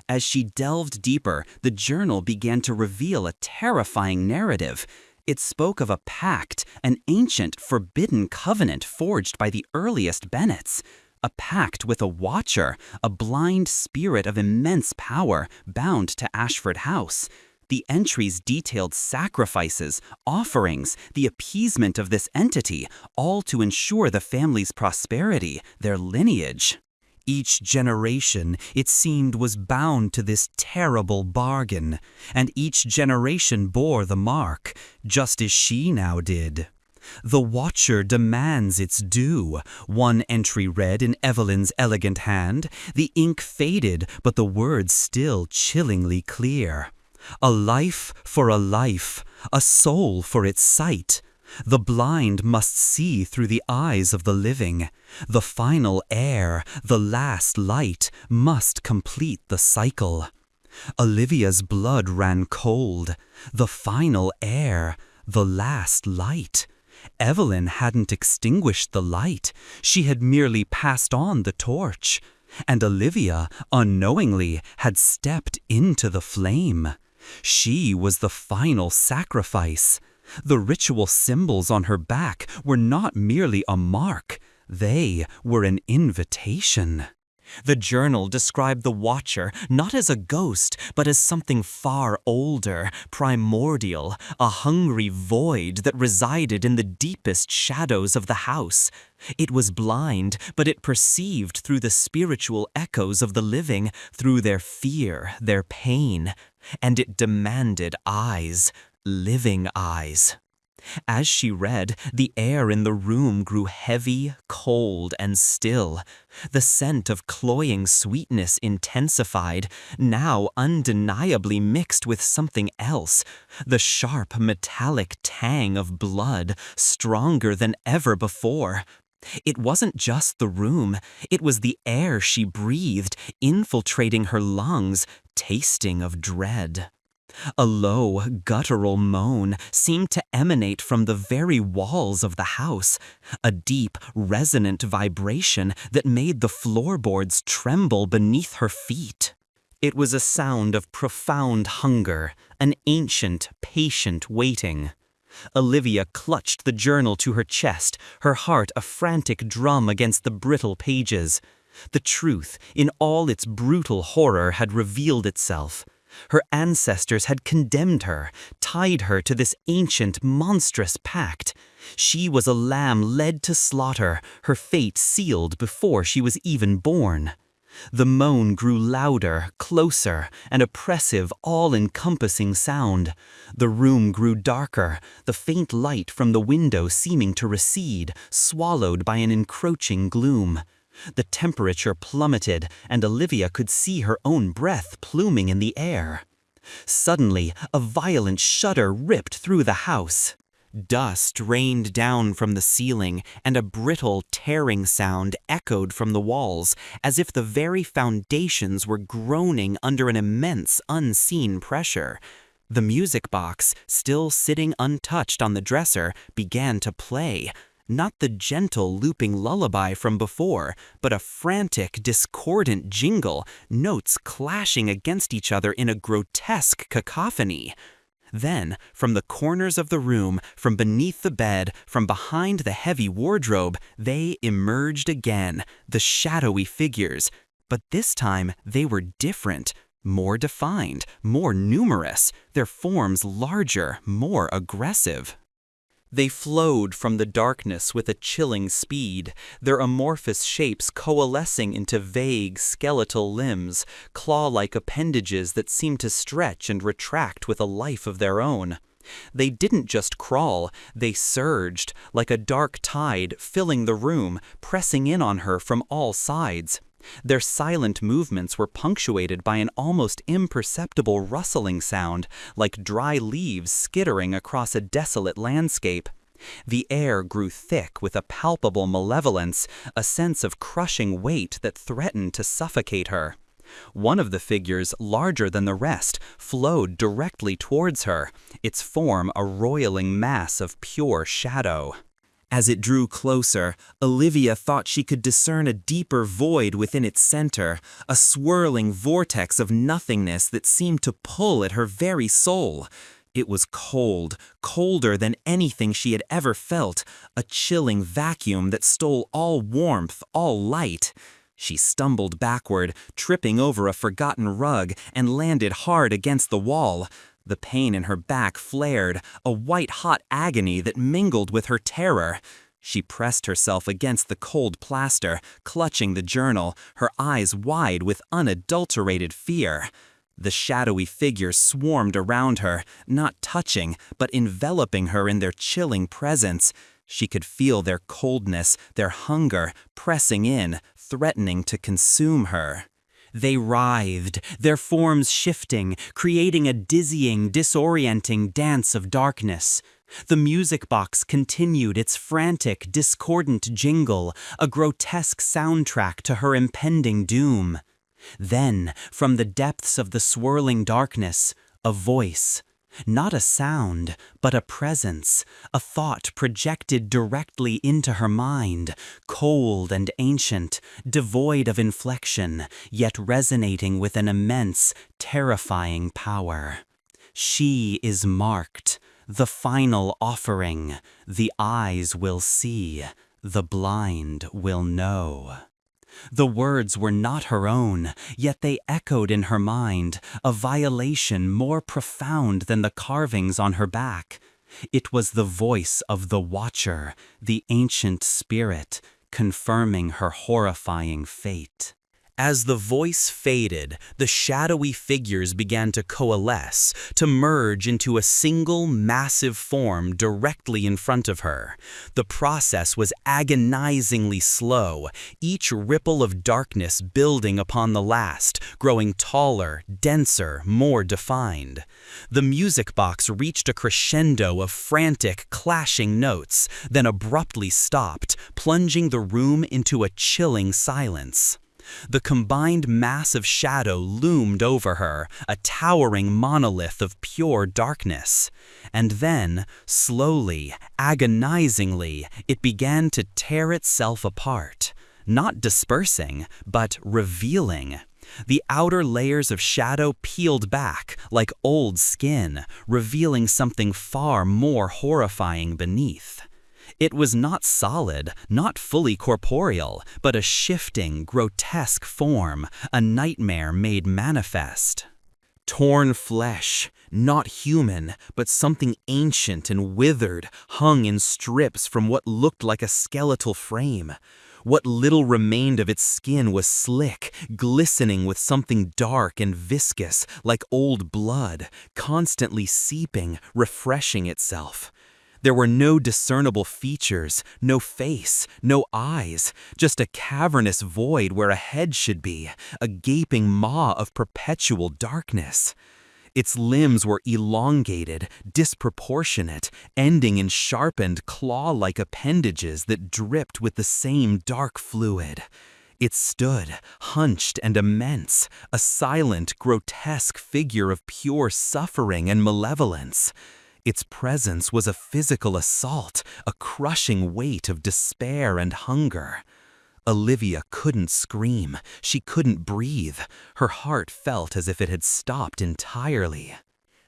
As she delved deeper, the journal began to reveal a terrifying narrative. It spoke of a pact, an ancient, forbidden covenant forged by the earliest Bennets. A pact with a watcher, a blind spirit of immense power, bound to Ashford House. The entries detailed sacrifices, offerings, the appeasement of this entity, all to ensure the family's prosperity, their lineage. Each generation, it seemed, was bound to this terrible bargain, and each generation bore the mark, just as she now did. The watcher demands its due, one entry read in Evelyn's elegant hand. The ink faded, but the words still chillingly clear.
A life for a life, a soul for its sight. The blind must see through the eyes of the living. The final air, the last light, must complete the cycle. Olivia's blood ran cold. The final air, the last light. Evelyn hadn't extinguished the light. She had merely passed on the torch. And Olivia, unknowingly, had stepped into the flame. She was the final sacrifice. The ritual symbols on her back were not merely a mark. They were an invitation.
The journal described the Watcher not as a ghost, but as something far older, primordial, a hungry void that resided in the deepest shadows of the house. It was blind, but it perceived through the spiritual echoes of the living, through their fear, their pain. And it demanded eyes, living eyes. As she read, the air in the room grew heavy, cold, and still. The scent of cloying sweetness intensified, now undeniably mixed with something else. The sharp, metallic tang of blood, stronger than ever before. It wasn't just the room, it was the air she breathed, infiltrating her lungs, tasting of dread. A low, guttural moan seemed to emanate from the very walls of the house, a deep, resonant vibration that made the floorboards tremble beneath her feet. It was a sound of profound hunger, an ancient, patient waiting. Olivia clutched the journal to her chest, her heart a frantic drum against the brittle pages. The truth, in all its brutal horror, had revealed itself. Her ancestors had condemned her, tied her to this ancient, monstrous pact. She was a lamb led to slaughter, her fate sealed before she was even born. The moan grew louder, closer, an oppressive, all-encompassing sound. The room grew darker, the faint light from the window seeming to recede, swallowed by an encroaching gloom. The temperature plummeted, and Olivia could see her own breath pluming in the air. Suddenly, a violent shudder ripped through the house. Dust rained down from the ceiling, and a brittle, tearing sound echoed from the walls, as if the very foundations were groaning under an immense, unseen pressure. The music box, still sitting untouched on the dresser, began to play. Not the gentle, looping lullaby from before, but a frantic, discordant jingle, notes clashing against each other in a grotesque cacophony. Then, from the corners of the room, from beneath the bed, from behind the heavy wardrobe, they emerged again, the shadowy figures. But this time they were different, more defined, more numerous, their forms larger, more aggressive. They flowed from the darkness with a chilling speed, their amorphous shapes coalescing into vague, skeletal limbs, claw-like appendages that seemed to stretch and retract with a life of their own. They didn't just crawl, they surged, like a dark tide, filling the room, pressing in on her from all sides. Their silent movements were punctuated by an almost imperceptible rustling sound, like dry leaves skittering across a desolate landscape. The air grew thick with a palpable malevolence, a sense of crushing weight that threatened to suffocate her. One of the figures, larger than the rest, flowed directly towards her, its form a roiling mass of pure shadow. As it drew closer, Olivia thought she could discern a deeper void within its center, a swirling vortex of nothingness that seemed to pull at her very soul. It was cold, colder than anything she had ever felt, a chilling vacuum that stole all warmth, all light. She stumbled backward, tripping over a forgotten rug, and landed hard against the wall. The pain in her back flared, a white-hot agony that mingled with her terror. She pressed herself against the cold plaster, clutching the journal, her eyes wide with unadulterated fear. The shadowy figures swarmed around her, not touching, but enveloping her in their chilling presence. She could feel their coldness, their hunger, pressing in, threatening to consume her.
They writhed, their forms shifting, creating a dizzying, disorienting dance of darkness. The music box continued its frantic, discordant jingle, a grotesque soundtrack to her impending doom. Then, from the depths of the swirling darkness, a voice. Not a sound, but a presence, a thought projected directly into her mind, cold and ancient, devoid of inflection, yet resonating with an immense, terrifying power. She is marked, the final offering. The eyes will see, the blind will know. The words were not her own, yet they echoed in her mind, a violation more profound than the carvings on her back. It was the voice of the Watcher, the ancient spirit, confirming her horrifying fate. As the voice faded, the shadowy figures began to coalesce, to merge into a single massive form directly in front of her. The process was agonizingly slow, each ripple of darkness building upon the last, growing taller, denser, more defined. The music box reached a crescendo of frantic, clashing notes, then abruptly stopped, plunging the room into a chilling silence. The combined mass of shadow loomed over her, a towering monolith of pure darkness. And then, slowly, agonizingly, it began to tear itself apart. Not dispersing, but revealing. The outer layers of shadow peeled back, like old skin, revealing something far more horrifying beneath. It was not solid, not fully corporeal, but a shifting, grotesque form, a nightmare made manifest. Torn flesh, not human, but something ancient and withered, hung in strips from what looked like a skeletal frame. What little remained of its skin was slick, glistening with something dark and viscous, like old blood, constantly seeping, refreshing itself. There were no discernible features, no face, no eyes, just a cavernous void where a head should be, a gaping maw of perpetual darkness. Its limbs were elongated, disproportionate, ending in sharpened, claw-like appendages that dripped with the same dark fluid. It stood, hunched and immense, a silent, grotesque figure of pure suffering and malevolence. Its presence was a physical assault, a crushing weight of despair and hunger. Olivia couldn't scream. She couldn't breathe. Her heart felt as if it had stopped entirely.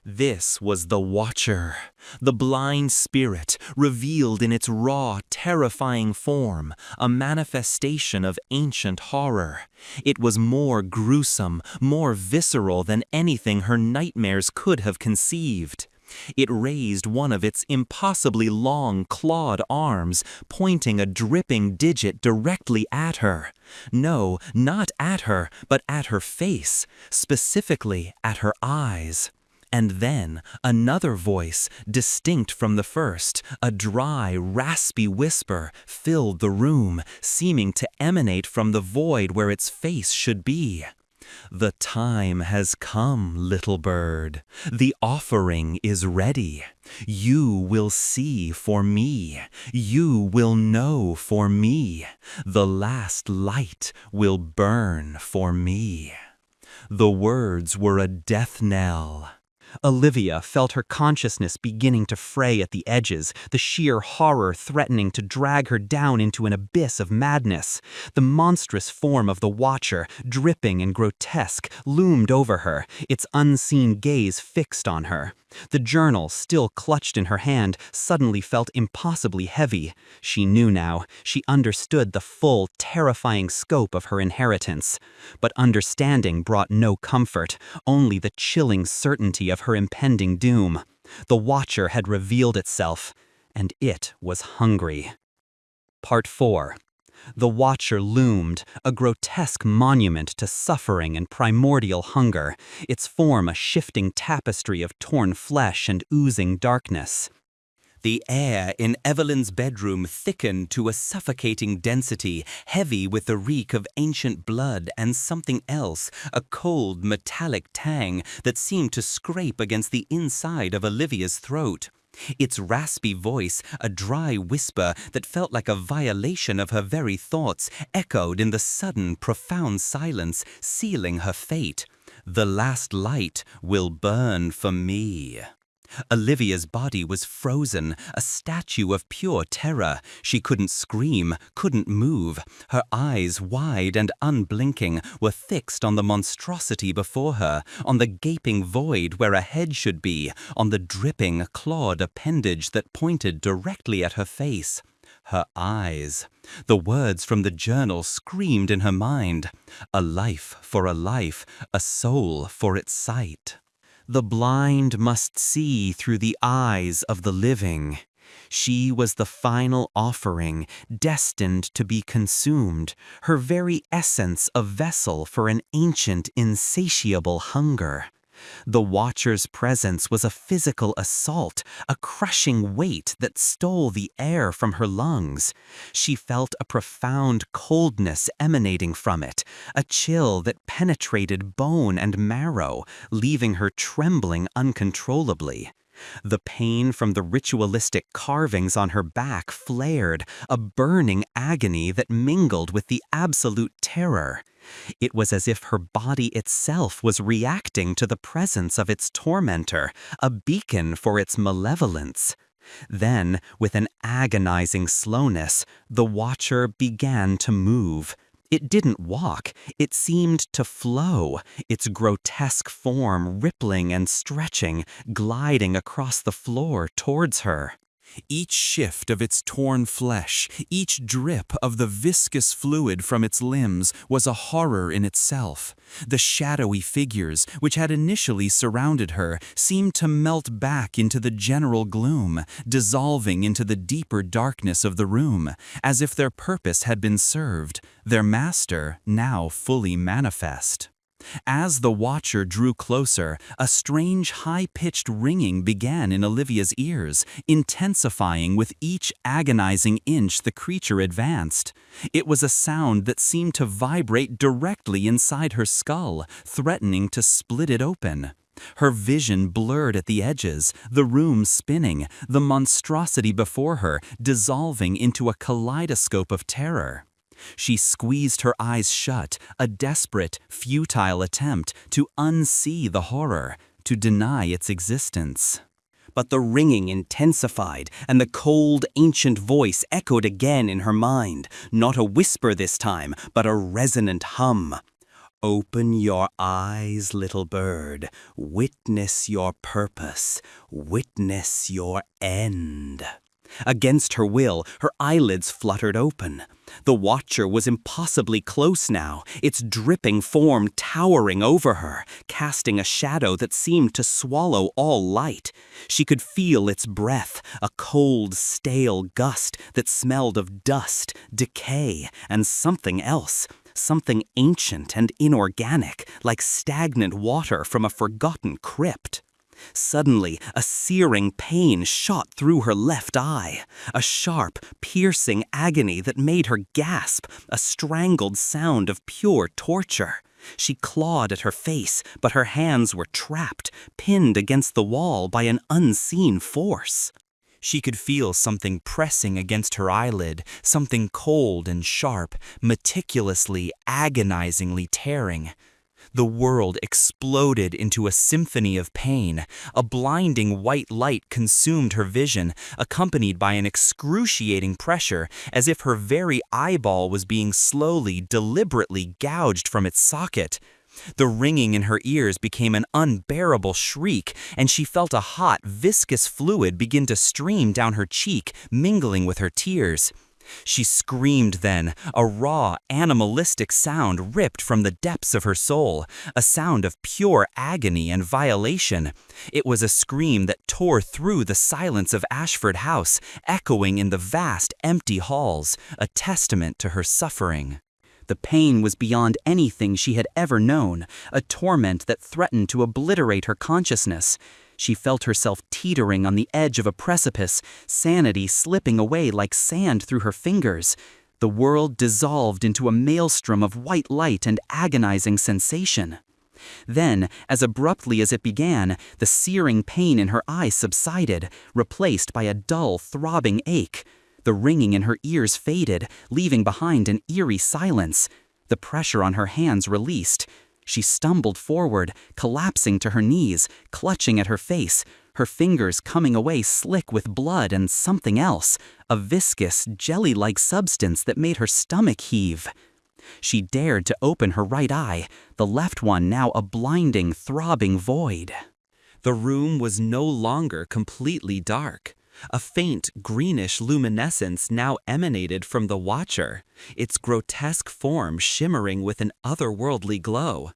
This was the Watcher, the blind spirit, revealed in its raw, terrifying form, a manifestation of ancient horror. It was more gruesome, more visceral than anything her nightmares could have conceived. It raised one of its impossibly long, clawed arms, pointing a dripping digit directly at her. No, not at her, but at her face, specifically at her eyes. And then another voice, distinct from the first, a dry, raspy whisper, filled the room, seeming to emanate from the void where its face should be. The time has come, little bird. The offering is ready. You will see for me. You will know for me. The last light will burn for me. The words were a death knell. Olivia felt her consciousness beginning to fray at the edges, the sheer horror threatening to drag her down into an abyss of madness. The monstrous form of the Watcher, dripping and grotesque, loomed over her, its unseen gaze fixed on her. The journal, still clutched in her hand, suddenly felt impossibly heavy. She knew now. She understood the full, terrifying scope of her inheritance. But understanding brought no comfort, only the chilling certainty of her impending doom. The Watcher had revealed itself, and it was hungry. Part 4. The Watcher loomed, a grotesque monument to suffering and primordial hunger, its form a shifting tapestry of torn flesh and oozing darkness. The air in Evelyn's bedroom thickened to a suffocating density, heavy with the reek of ancient blood and something else, a cold, metallic tang that seemed to scrape against the inside of Olivia's throat. Its raspy voice, a dry whisper that felt like a violation of her very thoughts, echoed in the sudden, profound silence, sealing her fate. "The last light will burn for me." Olivia's body was frozen, a statue of pure terror. She couldn't scream, couldn't move. Her eyes, wide and unblinking, were fixed on the monstrosity before her, on the gaping void where a head should be, on the dripping, clawed appendage that pointed directly at her face. Her eyes. The words from the journal screamed in her mind. A life for a life, a soul for its sight. The blind must see through the eyes of the living. She was the final offering, destined to be consumed, her very essence a vessel for an ancient, insatiable hunger. The Watcher's presence was a physical assault, a crushing weight that stole the air from her lungs. She felt a profound coldness emanating from it, a chill that penetrated bone and marrow, leaving her trembling uncontrollably. The pain from the ritualistic carvings on her back flared, a burning agony that mingled with the absolute terror. It was as if her body itself was reacting to the presence of its tormentor, a beacon for its malevolence. Then, with an agonizing slowness, the Watcher began to move. It didn't walk, it seemed to flow, its grotesque form rippling and stretching, gliding across the floor towards her. Each shift of its torn flesh, each drip of the viscous fluid from its limbs was a horror in itself. The shadowy figures, which had initially surrounded her, seemed to melt back into the general gloom, dissolving into the deeper darkness of the room, as if their purpose had been served, their master now fully manifest. As the Watcher drew closer, a strange high-pitched ringing began in Olivia's ears, intensifying with each agonizing inch the creature advanced. It was a sound that seemed to vibrate directly inside her skull, threatening to split it open. Her vision blurred at the edges, the room spinning, the monstrosity before her dissolving into a kaleidoscope of terror. She squeezed her eyes shut, a desperate, futile attempt to unsee the horror, to deny its existence. But the ringing intensified, and the cold, ancient voice echoed again in her mind, not a whisper this time, but a resonant hum. "Open your eyes, little bird. Witness your purpose. Witness your end." Against her will, her eyelids fluttered open. The Watcher was impossibly close now, its dripping form towering over her, casting a shadow that seemed to swallow all light. She could feel its breath, a cold, stale gust that smelled of dust, decay, and something else. Something ancient and inorganic, like stagnant water from a forgotten crypt. Suddenly, a searing pain shot through her left eye, a sharp, piercing agony that made her gasp, a strangled sound of pure torture. She clawed at her face, but her hands were trapped, pinned against the wall by an unseen force. She could feel something pressing against her eyelid, something cold and sharp, meticulously, agonizingly tearing. The world exploded into a symphony of pain. A blinding white light consumed her vision, accompanied by an excruciating pressure, as if her very eyeball was being slowly, deliberately gouged from its socket. The ringing in her ears became an unbearable shriek, and she felt a hot, viscous fluid begin to stream down her cheek, mingling with her tears. She screamed then, a raw, animalistic sound ripped from the depths of her soul, a sound of pure agony and violation. It was a scream that tore through the silence of Ashford House, echoing in the vast, empty halls, a testament to her suffering. The pain was beyond anything she had ever known, a torment that threatened to obliterate her consciousness. She felt herself teetering on the edge of a precipice, sanity slipping away like sand through her fingers. The world dissolved into a maelstrom of white light and agonizing sensation. Then, as abruptly as it began, the searing pain in her eye subsided, replaced by a dull, throbbing ache. The ringing in her ears faded, leaving behind an eerie silence. The pressure on her hands released. She stumbled forward, collapsing to her knees, clutching at her face, her fingers coming away slick with blood and something else, a viscous, jelly-like substance that made her stomach heave. She dared to open her right eye, the left one now a blinding, throbbing void. The room was no longer completely dark. A faint, greenish luminescence now emanated from the Watcher, its grotesque form shimmering with an otherworldly glow.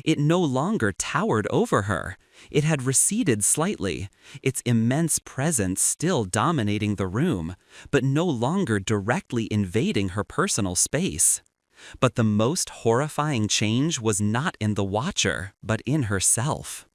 It no longer towered over her. It had receded slightly, its immense presence still dominating the room, but no longer directly invading her personal space. But the most horrifying change was not in the Watcher, but in herself.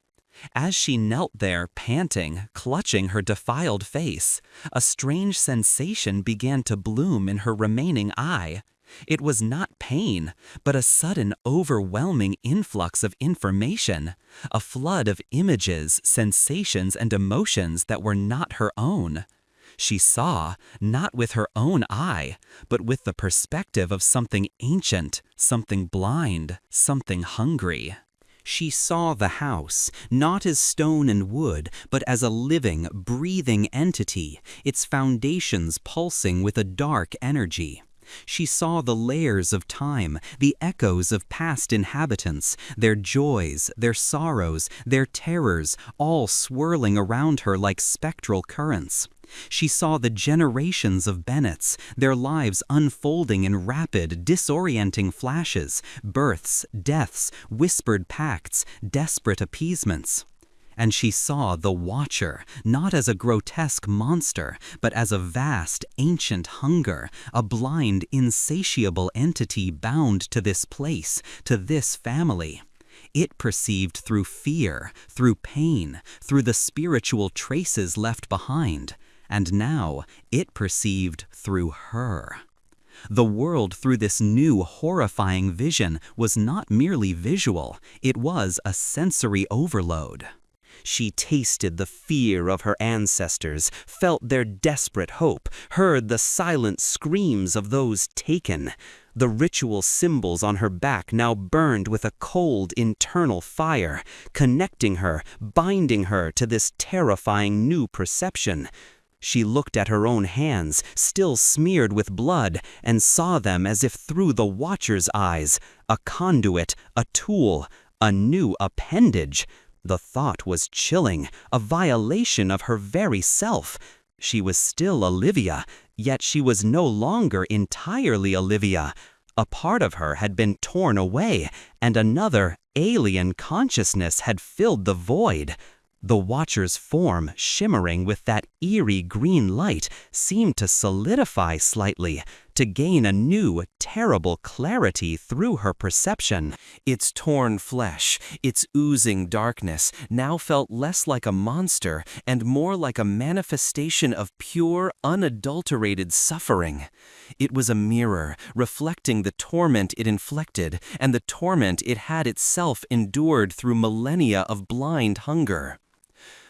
As she knelt there, panting, clutching her defiled face, a strange sensation began to bloom in her remaining eye. It was not pain, but a sudden, overwhelming influx of information, a flood of images, sensations, and emotions that were not her own. She saw, not with her own eye, but with the perspective of something ancient, something blind, something hungry. She saw the house, not as stone and wood, but as a living, breathing entity, its foundations pulsing with a dark energy. She saw the layers of time, the echoes of past inhabitants, their joys, their sorrows, their terrors, all swirling around her like spectral currents. She saw the generations of Bennets, their lives unfolding in rapid, disorienting flashes, births, deaths, whispered pacts, desperate appeasements. And she saw the Watcher, not as a grotesque monster, but as a vast, ancient hunger, a blind, insatiable entity bound to this place, to this family. It perceived through fear, through pain, through the spiritual traces left behind. And now it perceived through her. The world through this new horrifying vision was not merely visual, it was a sensory overload. She tasted the fear of her ancestors, felt their desperate hope, heard the silent screams of those taken. The ritual symbols on her back now burned with a cold internal fire, connecting her, binding her to this terrifying new perception. She looked at her own hands, still smeared with blood, and saw them as if through the Watcher's eyes, a conduit, a tool, a new appendage. The thought was chilling, a violation of her very self. She was still Olivia, yet she was no longer entirely Olivia. A part of her had been torn away, and another, alien consciousness had filled the void. The Watcher's form, shimmering with that eerie green light, seemed to solidify slightly, to gain a new, terrible clarity through her perception. Its torn flesh, its oozing darkness, now felt less like a monster and more like a manifestation of pure, unadulterated suffering. It was a mirror, reflecting the torment it inflicted and the torment it had itself endured through millennia of blind hunger.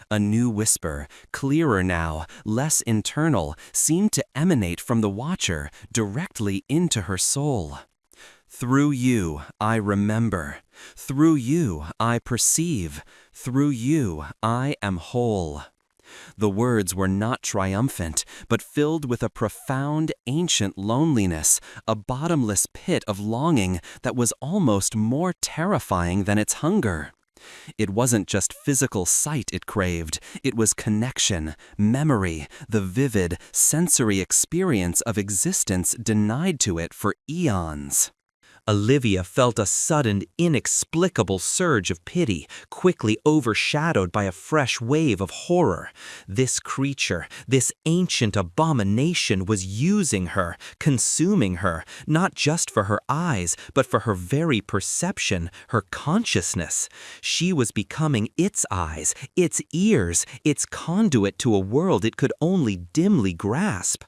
A new whisper, clearer now, less internal, seemed to emanate from the Watcher directly into her soul. Through you, I remember. Through you, I perceive. Through you, I am whole. The words were not triumphant, but filled with a profound, ancient loneliness, a bottomless pit of longing that was almost more terrifying than its hunger. It wasn't just physical sight it craved, it was connection, memory, the vivid, sensory experience of existence denied to it for eons.
Olivia felt a sudden, inexplicable surge of pity, quickly overshadowed by a fresh wave of horror. This creature, this ancient abomination, was using her, consuming her, not just for her eyes, but for her very perception, her consciousness. She was becoming its eyes, its ears, its conduit to a world it could only dimly grasp.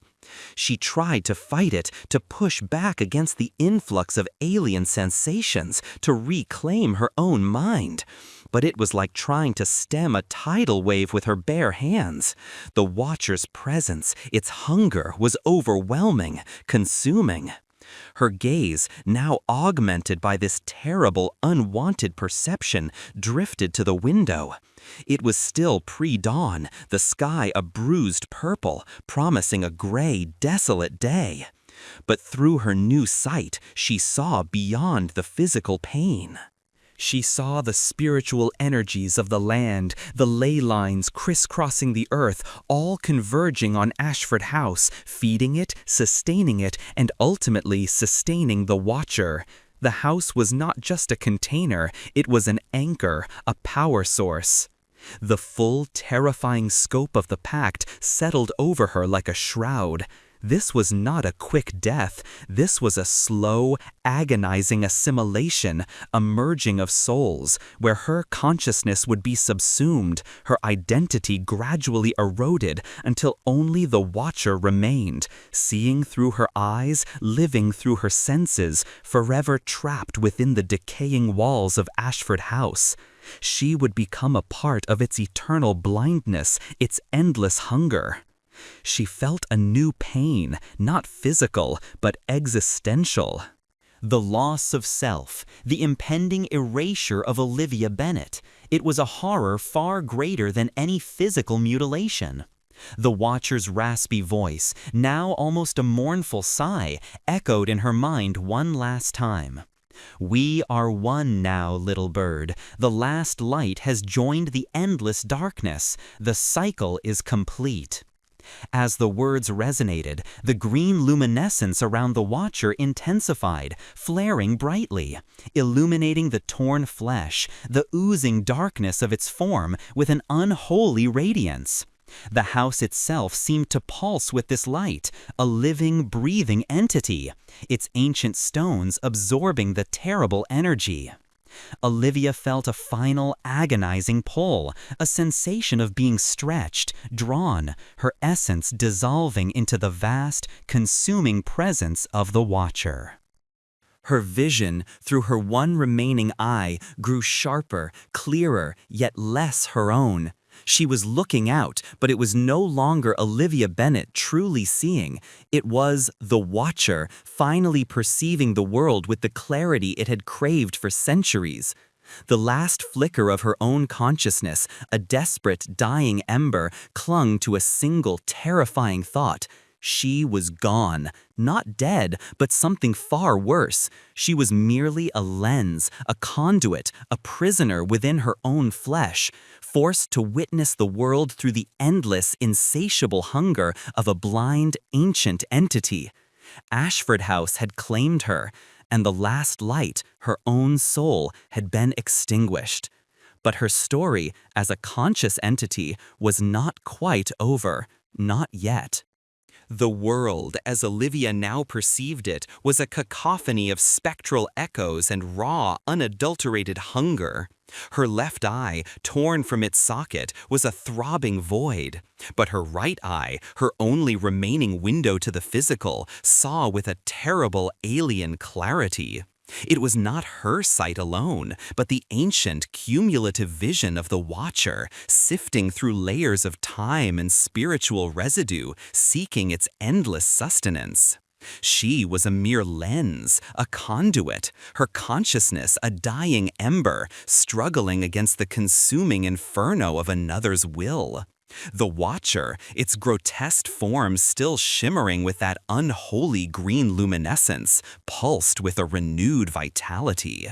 She tried to fight it, to push back against the influx of alien sensations, to reclaim her own mind. But it was like trying to stem a tidal wave with her bare hands. The Watcher's presence, its hunger, was overwhelming, consuming. Her gaze, now augmented by this terrible, unwanted perception, drifted to the window. It was still pre-dawn, the sky a bruised purple, promising a gray, desolate day. But through her new sight, she saw beyond the physical pain. She saw the spiritual energies of the land, the ley lines crisscrossing the earth, all converging on Ashford House, feeding it, sustaining it, and ultimately sustaining the Watcher. The house was not just a container, it was an anchor, a power source. The full, terrifying scope of the pact settled over her like a shroud. This was not a quick death, this was a slow, agonizing assimilation, a merging of souls, where her consciousness would be subsumed, her identity gradually eroded until only the Watcher remained, seeing through her eyes, living through her senses, forever trapped within the decaying walls of Ashford House. She would become a part of its eternal blindness, its endless hunger. She felt a new pain, not physical, but existential.
The loss of self, the impending erasure of Olivia Bennet. It was a horror far greater than any physical mutilation. The Watcher's raspy voice, now almost a mournful sigh, echoed in her mind one last time. "We are one now, little bird. The last light has joined the endless darkness. The cycle is complete." As the words resonated, the green luminescence around the Watcher intensified, flaring brightly, illuminating the torn flesh, the oozing darkness of its form with an unholy radiance. The house itself seemed to pulse with this light, a living, breathing entity, its ancient stones absorbing the terrible energy. Olivia felt a final, agonizing pull, a sensation of being stretched, drawn, her essence dissolving into the vast, consuming presence of the Watcher. Her vision, through her one remaining eye, grew sharper, clearer, yet less her own. She was looking out, but it was no longer Olivia Bennet truly seeing. It was the Watcher, finally perceiving the world with the clarity it had craved for centuries. The last flicker of her own consciousness, a desperate, dying ember, clung to a single terrifying thought. She was gone, not dead, but something far worse. She was merely a lens, a conduit, a prisoner within her own flesh, forced to witness the world through the endless, insatiable hunger of a blind, ancient entity. Ashford House had claimed her, and the last light, her own soul, had been extinguished. But her story, as a conscious entity, was not quite over, not yet. The world, as Olivia now perceived it, was a cacophony of spectral echoes and raw, unadulterated hunger. Her left eye, torn from its socket, was a throbbing void. But her right eye, her only remaining window to the physical, saw with a terrible alien clarity. It was not her sight alone, but the ancient, cumulative vision of the Watcher, sifting through layers of time and spiritual residue, seeking its endless sustenance. She was a mere lens, a conduit, her consciousness a dying ember, struggling against the consuming inferno of another's will. The Watcher, its grotesque form still shimmering with that unholy green luminescence, pulsed with a renewed vitality.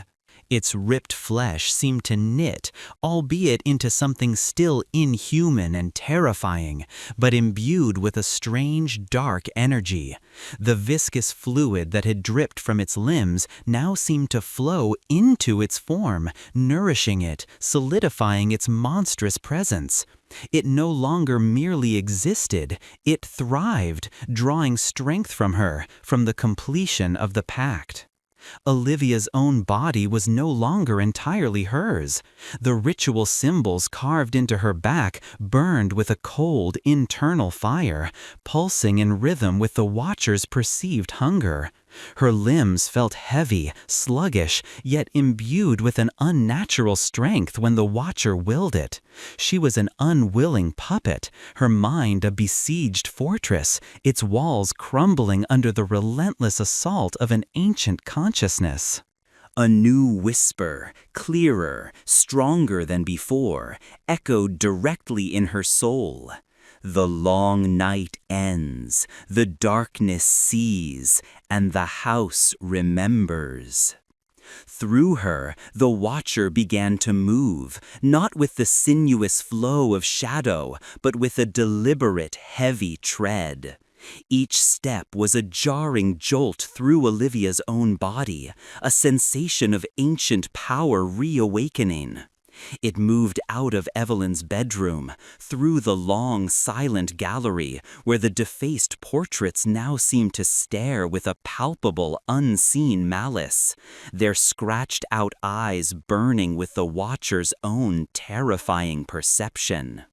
Its ripped flesh seemed to knit, albeit into something still inhuman and terrifying, but imbued with a strange, dark energy. The viscous fluid that had dripped from its limbs now seemed to flow into its form, nourishing it, solidifying its monstrous presence. It no longer merely existed, it thrived, drawing strength from her, from the completion of the pact. Olivia's own body was no longer entirely hers. The ritual symbols carved into her back burned with a cold, internal fire, pulsing in rhythm with the Watcher's perceived hunger. Her limbs felt heavy, sluggish, yet imbued with an unnatural strength when the Watcher willed it. She was an unwilling puppet, her mind a besieged fortress, its walls crumbling under the relentless assault of an ancient consciousness. A new whisper, clearer, stronger than before, echoed directly in her soul. The long night ends, the darkness sees, and the house remembers. Through her, the Watcher began to move, not with the sinuous flow of shadow, but with a deliberate, heavy tread. Each step was a jarring jolt through Olivia's own body, a sensation of ancient power reawakening. It moved out of Evelyn's bedroom, through the long, silent gallery, where the defaced portraits now seemed to stare with a palpable, unseen malice, their scratched-out eyes burning with the Watcher's own terrifying perception.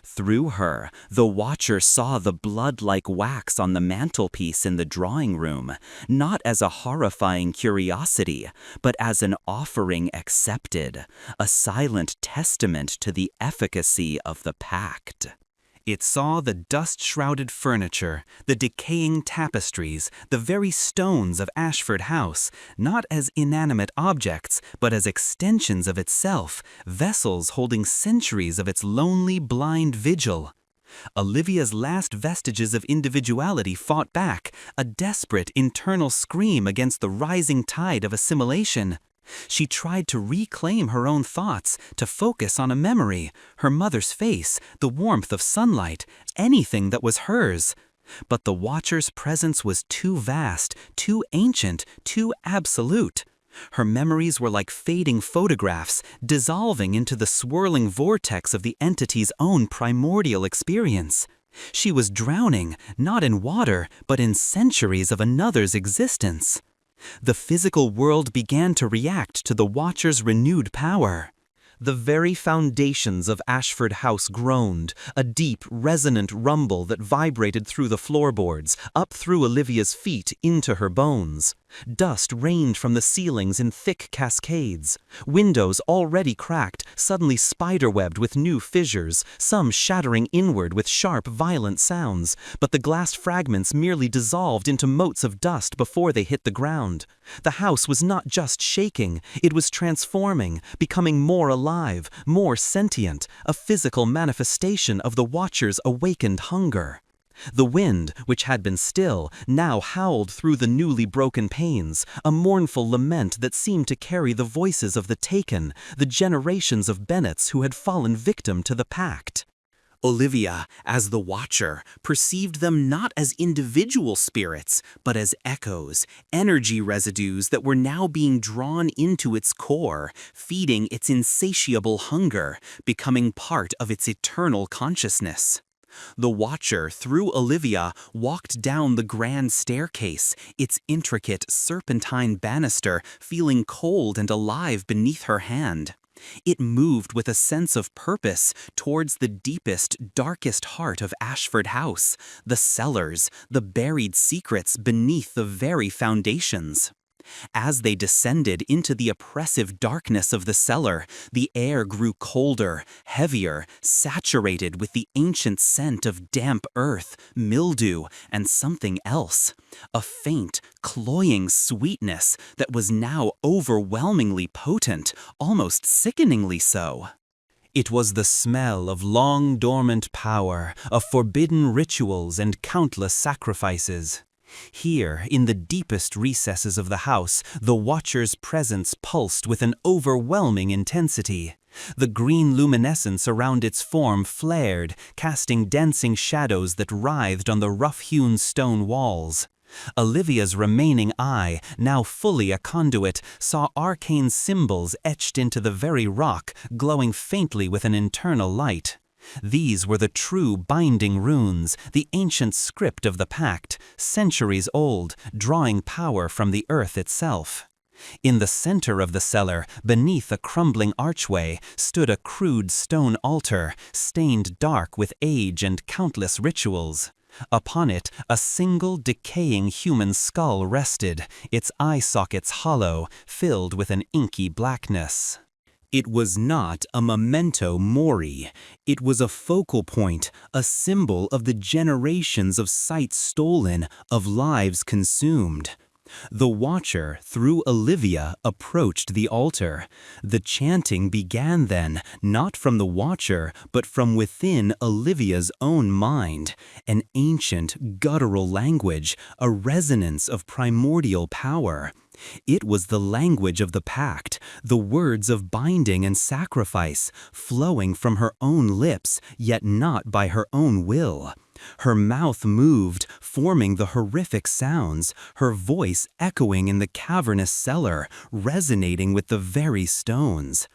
Through her, the Watcher saw the blood-like wax on the mantelpiece in the drawing room, not as a horrifying curiosity, but as an offering accepted, a silent testament to the efficacy of the pact. It saw the dust-shrouded furniture, the decaying tapestries, the very stones of Ashford House, not as inanimate objects, but as extensions of itself, vessels holding centuries of its lonely, blind vigil. Olivia's last vestiges of individuality fought back, a desperate internal scream against the rising tide of assimilation. She tried to reclaim her own thoughts, to focus on a memory, her mother's face, the warmth of sunlight, anything that was hers. But the Watcher's presence was too vast, too ancient, too absolute. Her memories were like fading photographs, dissolving into the swirling vortex of the entity's own primordial experience. She was drowning, not in water, but in centuries of another's existence. The physical world began to react to the Watcher's renewed power. The very foundations of Ashford House groaned, a deep, resonant rumble that vibrated through the floorboards, up through Olivia's feet into her bones. Dust rained from the ceilings in thick cascades. Windows already cracked, suddenly spiderwebbed with new fissures, some shattering inward with sharp, violent sounds, but the glass fragments merely dissolved into motes of dust before they hit the ground. The house was not just shaking, it was transforming, becoming more alive, more sentient, a physical manifestation of the Watcher's awakened hunger. The wind, which had been still, now howled through the newly broken panes, a mournful lament that seemed to carry the voices of the taken, the generations of Bennets who had fallen victim to the pact. Olivia, as the Watcher, perceived them not as individual spirits, but as echoes, energy residues that were now being drawn into its core, feeding its insatiable hunger, becoming part of its eternal consciousness. The Watcher, through Olivia, walked down the grand staircase, its intricate serpentine banister feeling cold and alive beneath her hand. It moved with a sense of purpose towards the deepest, darkest heart of Ashford House, the cellars, the buried secrets beneath the very foundations. As they descended into the oppressive darkness of the cellar, the air grew colder, heavier, saturated with the ancient scent of damp earth, mildew, and something else. A faint, cloying sweetness that was now overwhelmingly potent, almost sickeningly so. It was the smell of long-dormant power, of forbidden rituals and countless sacrifices. Here, in the deepest recesses of the house, the Watcher's presence pulsed with an overwhelming intensity. The green luminescence around its form flared, casting dancing shadows that writhed on the rough-hewn stone walls. Olivia's remaining eye, now fully a conduit, saw arcane symbols etched into the very rock, glowing faintly with an internal light. These were the true binding runes, the ancient script of the pact, centuries old, drawing power from the earth itself. In the center of the cellar, beneath a crumbling archway, stood a crude stone altar, stained dark with age and countless rituals. Upon it, a single decaying human skull rested, its eye sockets hollow, filled with an inky blackness. It was not a memento mori. It was a focal point, a symbol of the generations of sight stolen, of lives consumed. The Watcher, through Olivia, approached the altar. The chanting began then, not from the Watcher, but from within Olivia's own mind. An ancient, guttural language, a resonance of primordial power. It was the language of the pact, the words of binding and sacrifice, flowing from her own lips, yet not by her own will. Her mouth moved, forming the horrific sounds, her voice echoing in the cavernous cellar, resonating with the very stones.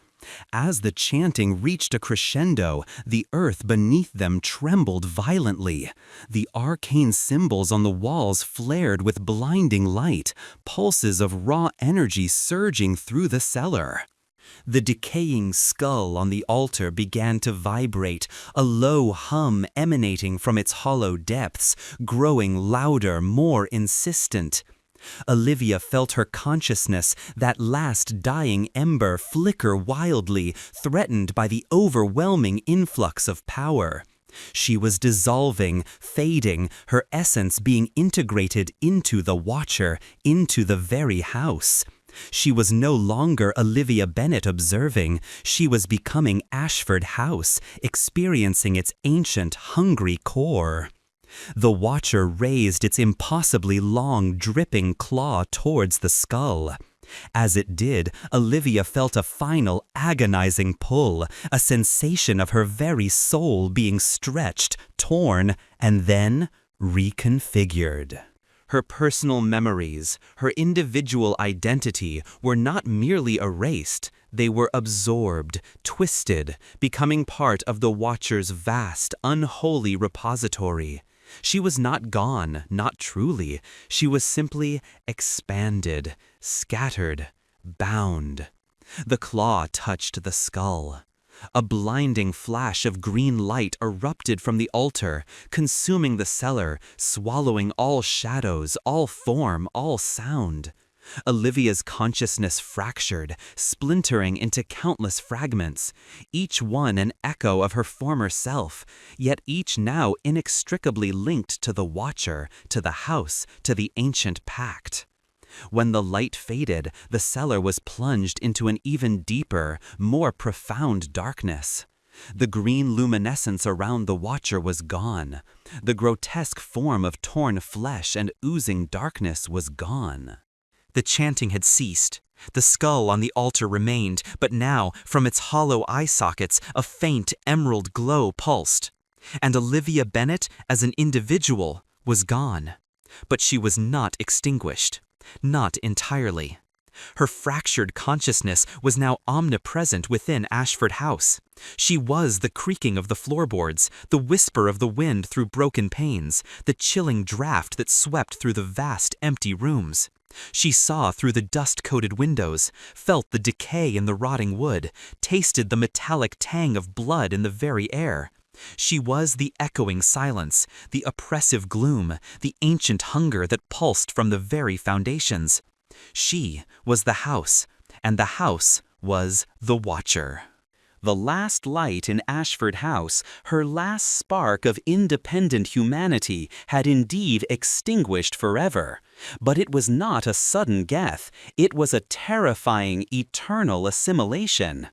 As the chanting reached a crescendo, the earth beneath them trembled violently. The arcane symbols on the walls flared with blinding light, pulses of raw energy surging through the cellar. The decaying skull on the altar began to vibrate, a low hum emanating from its hollow depths, growing louder, more insistent. Olivia felt her consciousness, that last dying ember, flicker wildly, threatened by the overwhelming influx of power. She was dissolving, fading, her essence being integrated into the Watcher, into the very house. She was no longer Olivia Bennet observing, she was becoming Ashford House, experiencing its ancient, hungry core. The Watcher raised its impossibly long, dripping claw towards the skull. As it did, Olivia felt a final, agonizing pull, a sensation of her very soul being stretched, torn, and then reconfigured. Her personal memories, her individual identity were not merely erased, they were absorbed, twisted, becoming part of the Watcher's vast, unholy repository. She was not gone, not truly. She was simply expanded, scattered, bound. The claw touched the skull. A blinding flash of green light erupted from the altar, consuming the cellar, swallowing all shadows, all form, all sound. Olivia's consciousness fractured, splintering into countless fragments, each one an echo of her former self, yet each now inextricably linked to the Watcher, to the house, to the ancient pact. When the light faded, the cellar was plunged into an even deeper, more profound darkness. The green luminescence around the Watcher was gone. The grotesque form of torn flesh and oozing darkness was gone. The chanting had ceased. The skull on the altar remained, but now, from its hollow eye sockets, a faint emerald glow pulsed. And Olivia Bennet, as an individual, was gone. But she was not extinguished. Not entirely. Her fractured consciousness was now omnipresent within Ashford House. She was the creaking of the floorboards, the whisper of the wind through broken panes, the chilling draft that swept through the vast empty rooms. She saw through the dust-coated windows, felt the decay in the rotting wood, tasted the metallic tang of blood in the very air. She was the echoing silence, the oppressive gloom, the ancient hunger that pulsed from the very foundations. She was the house, and the house was the Watcher. The last light in Ashford House, her last spark of independent humanity, had indeed extinguished forever. But it was not a sudden death, it was a terrifying, eternal assimilation.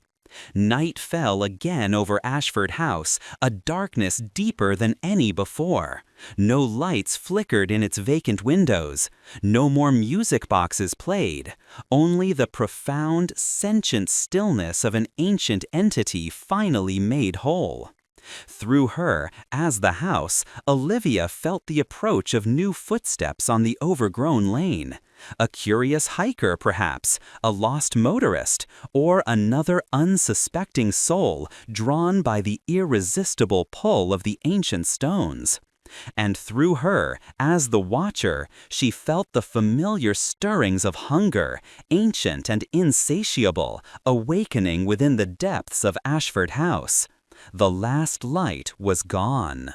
Night fell again over Ashford House, a darkness deeper than any before. No lights flickered in its vacant windows. No more music boxes played. Only the profound, sentient stillness of an ancient entity finally made whole. Through her, as the house, Olivia felt the approach of new footsteps on the overgrown lane. A curious hiker, perhaps, a lost motorist, or another unsuspecting soul drawn by the irresistible pull of the ancient stones. And through her, as the watcher, she felt the familiar stirrings of hunger, ancient and insatiable, awakening within the depths of Ashford House. The last light was gone.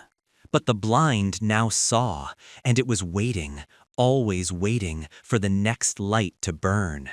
But the blind now saw, and it was waiting, always waiting for the next light to burn.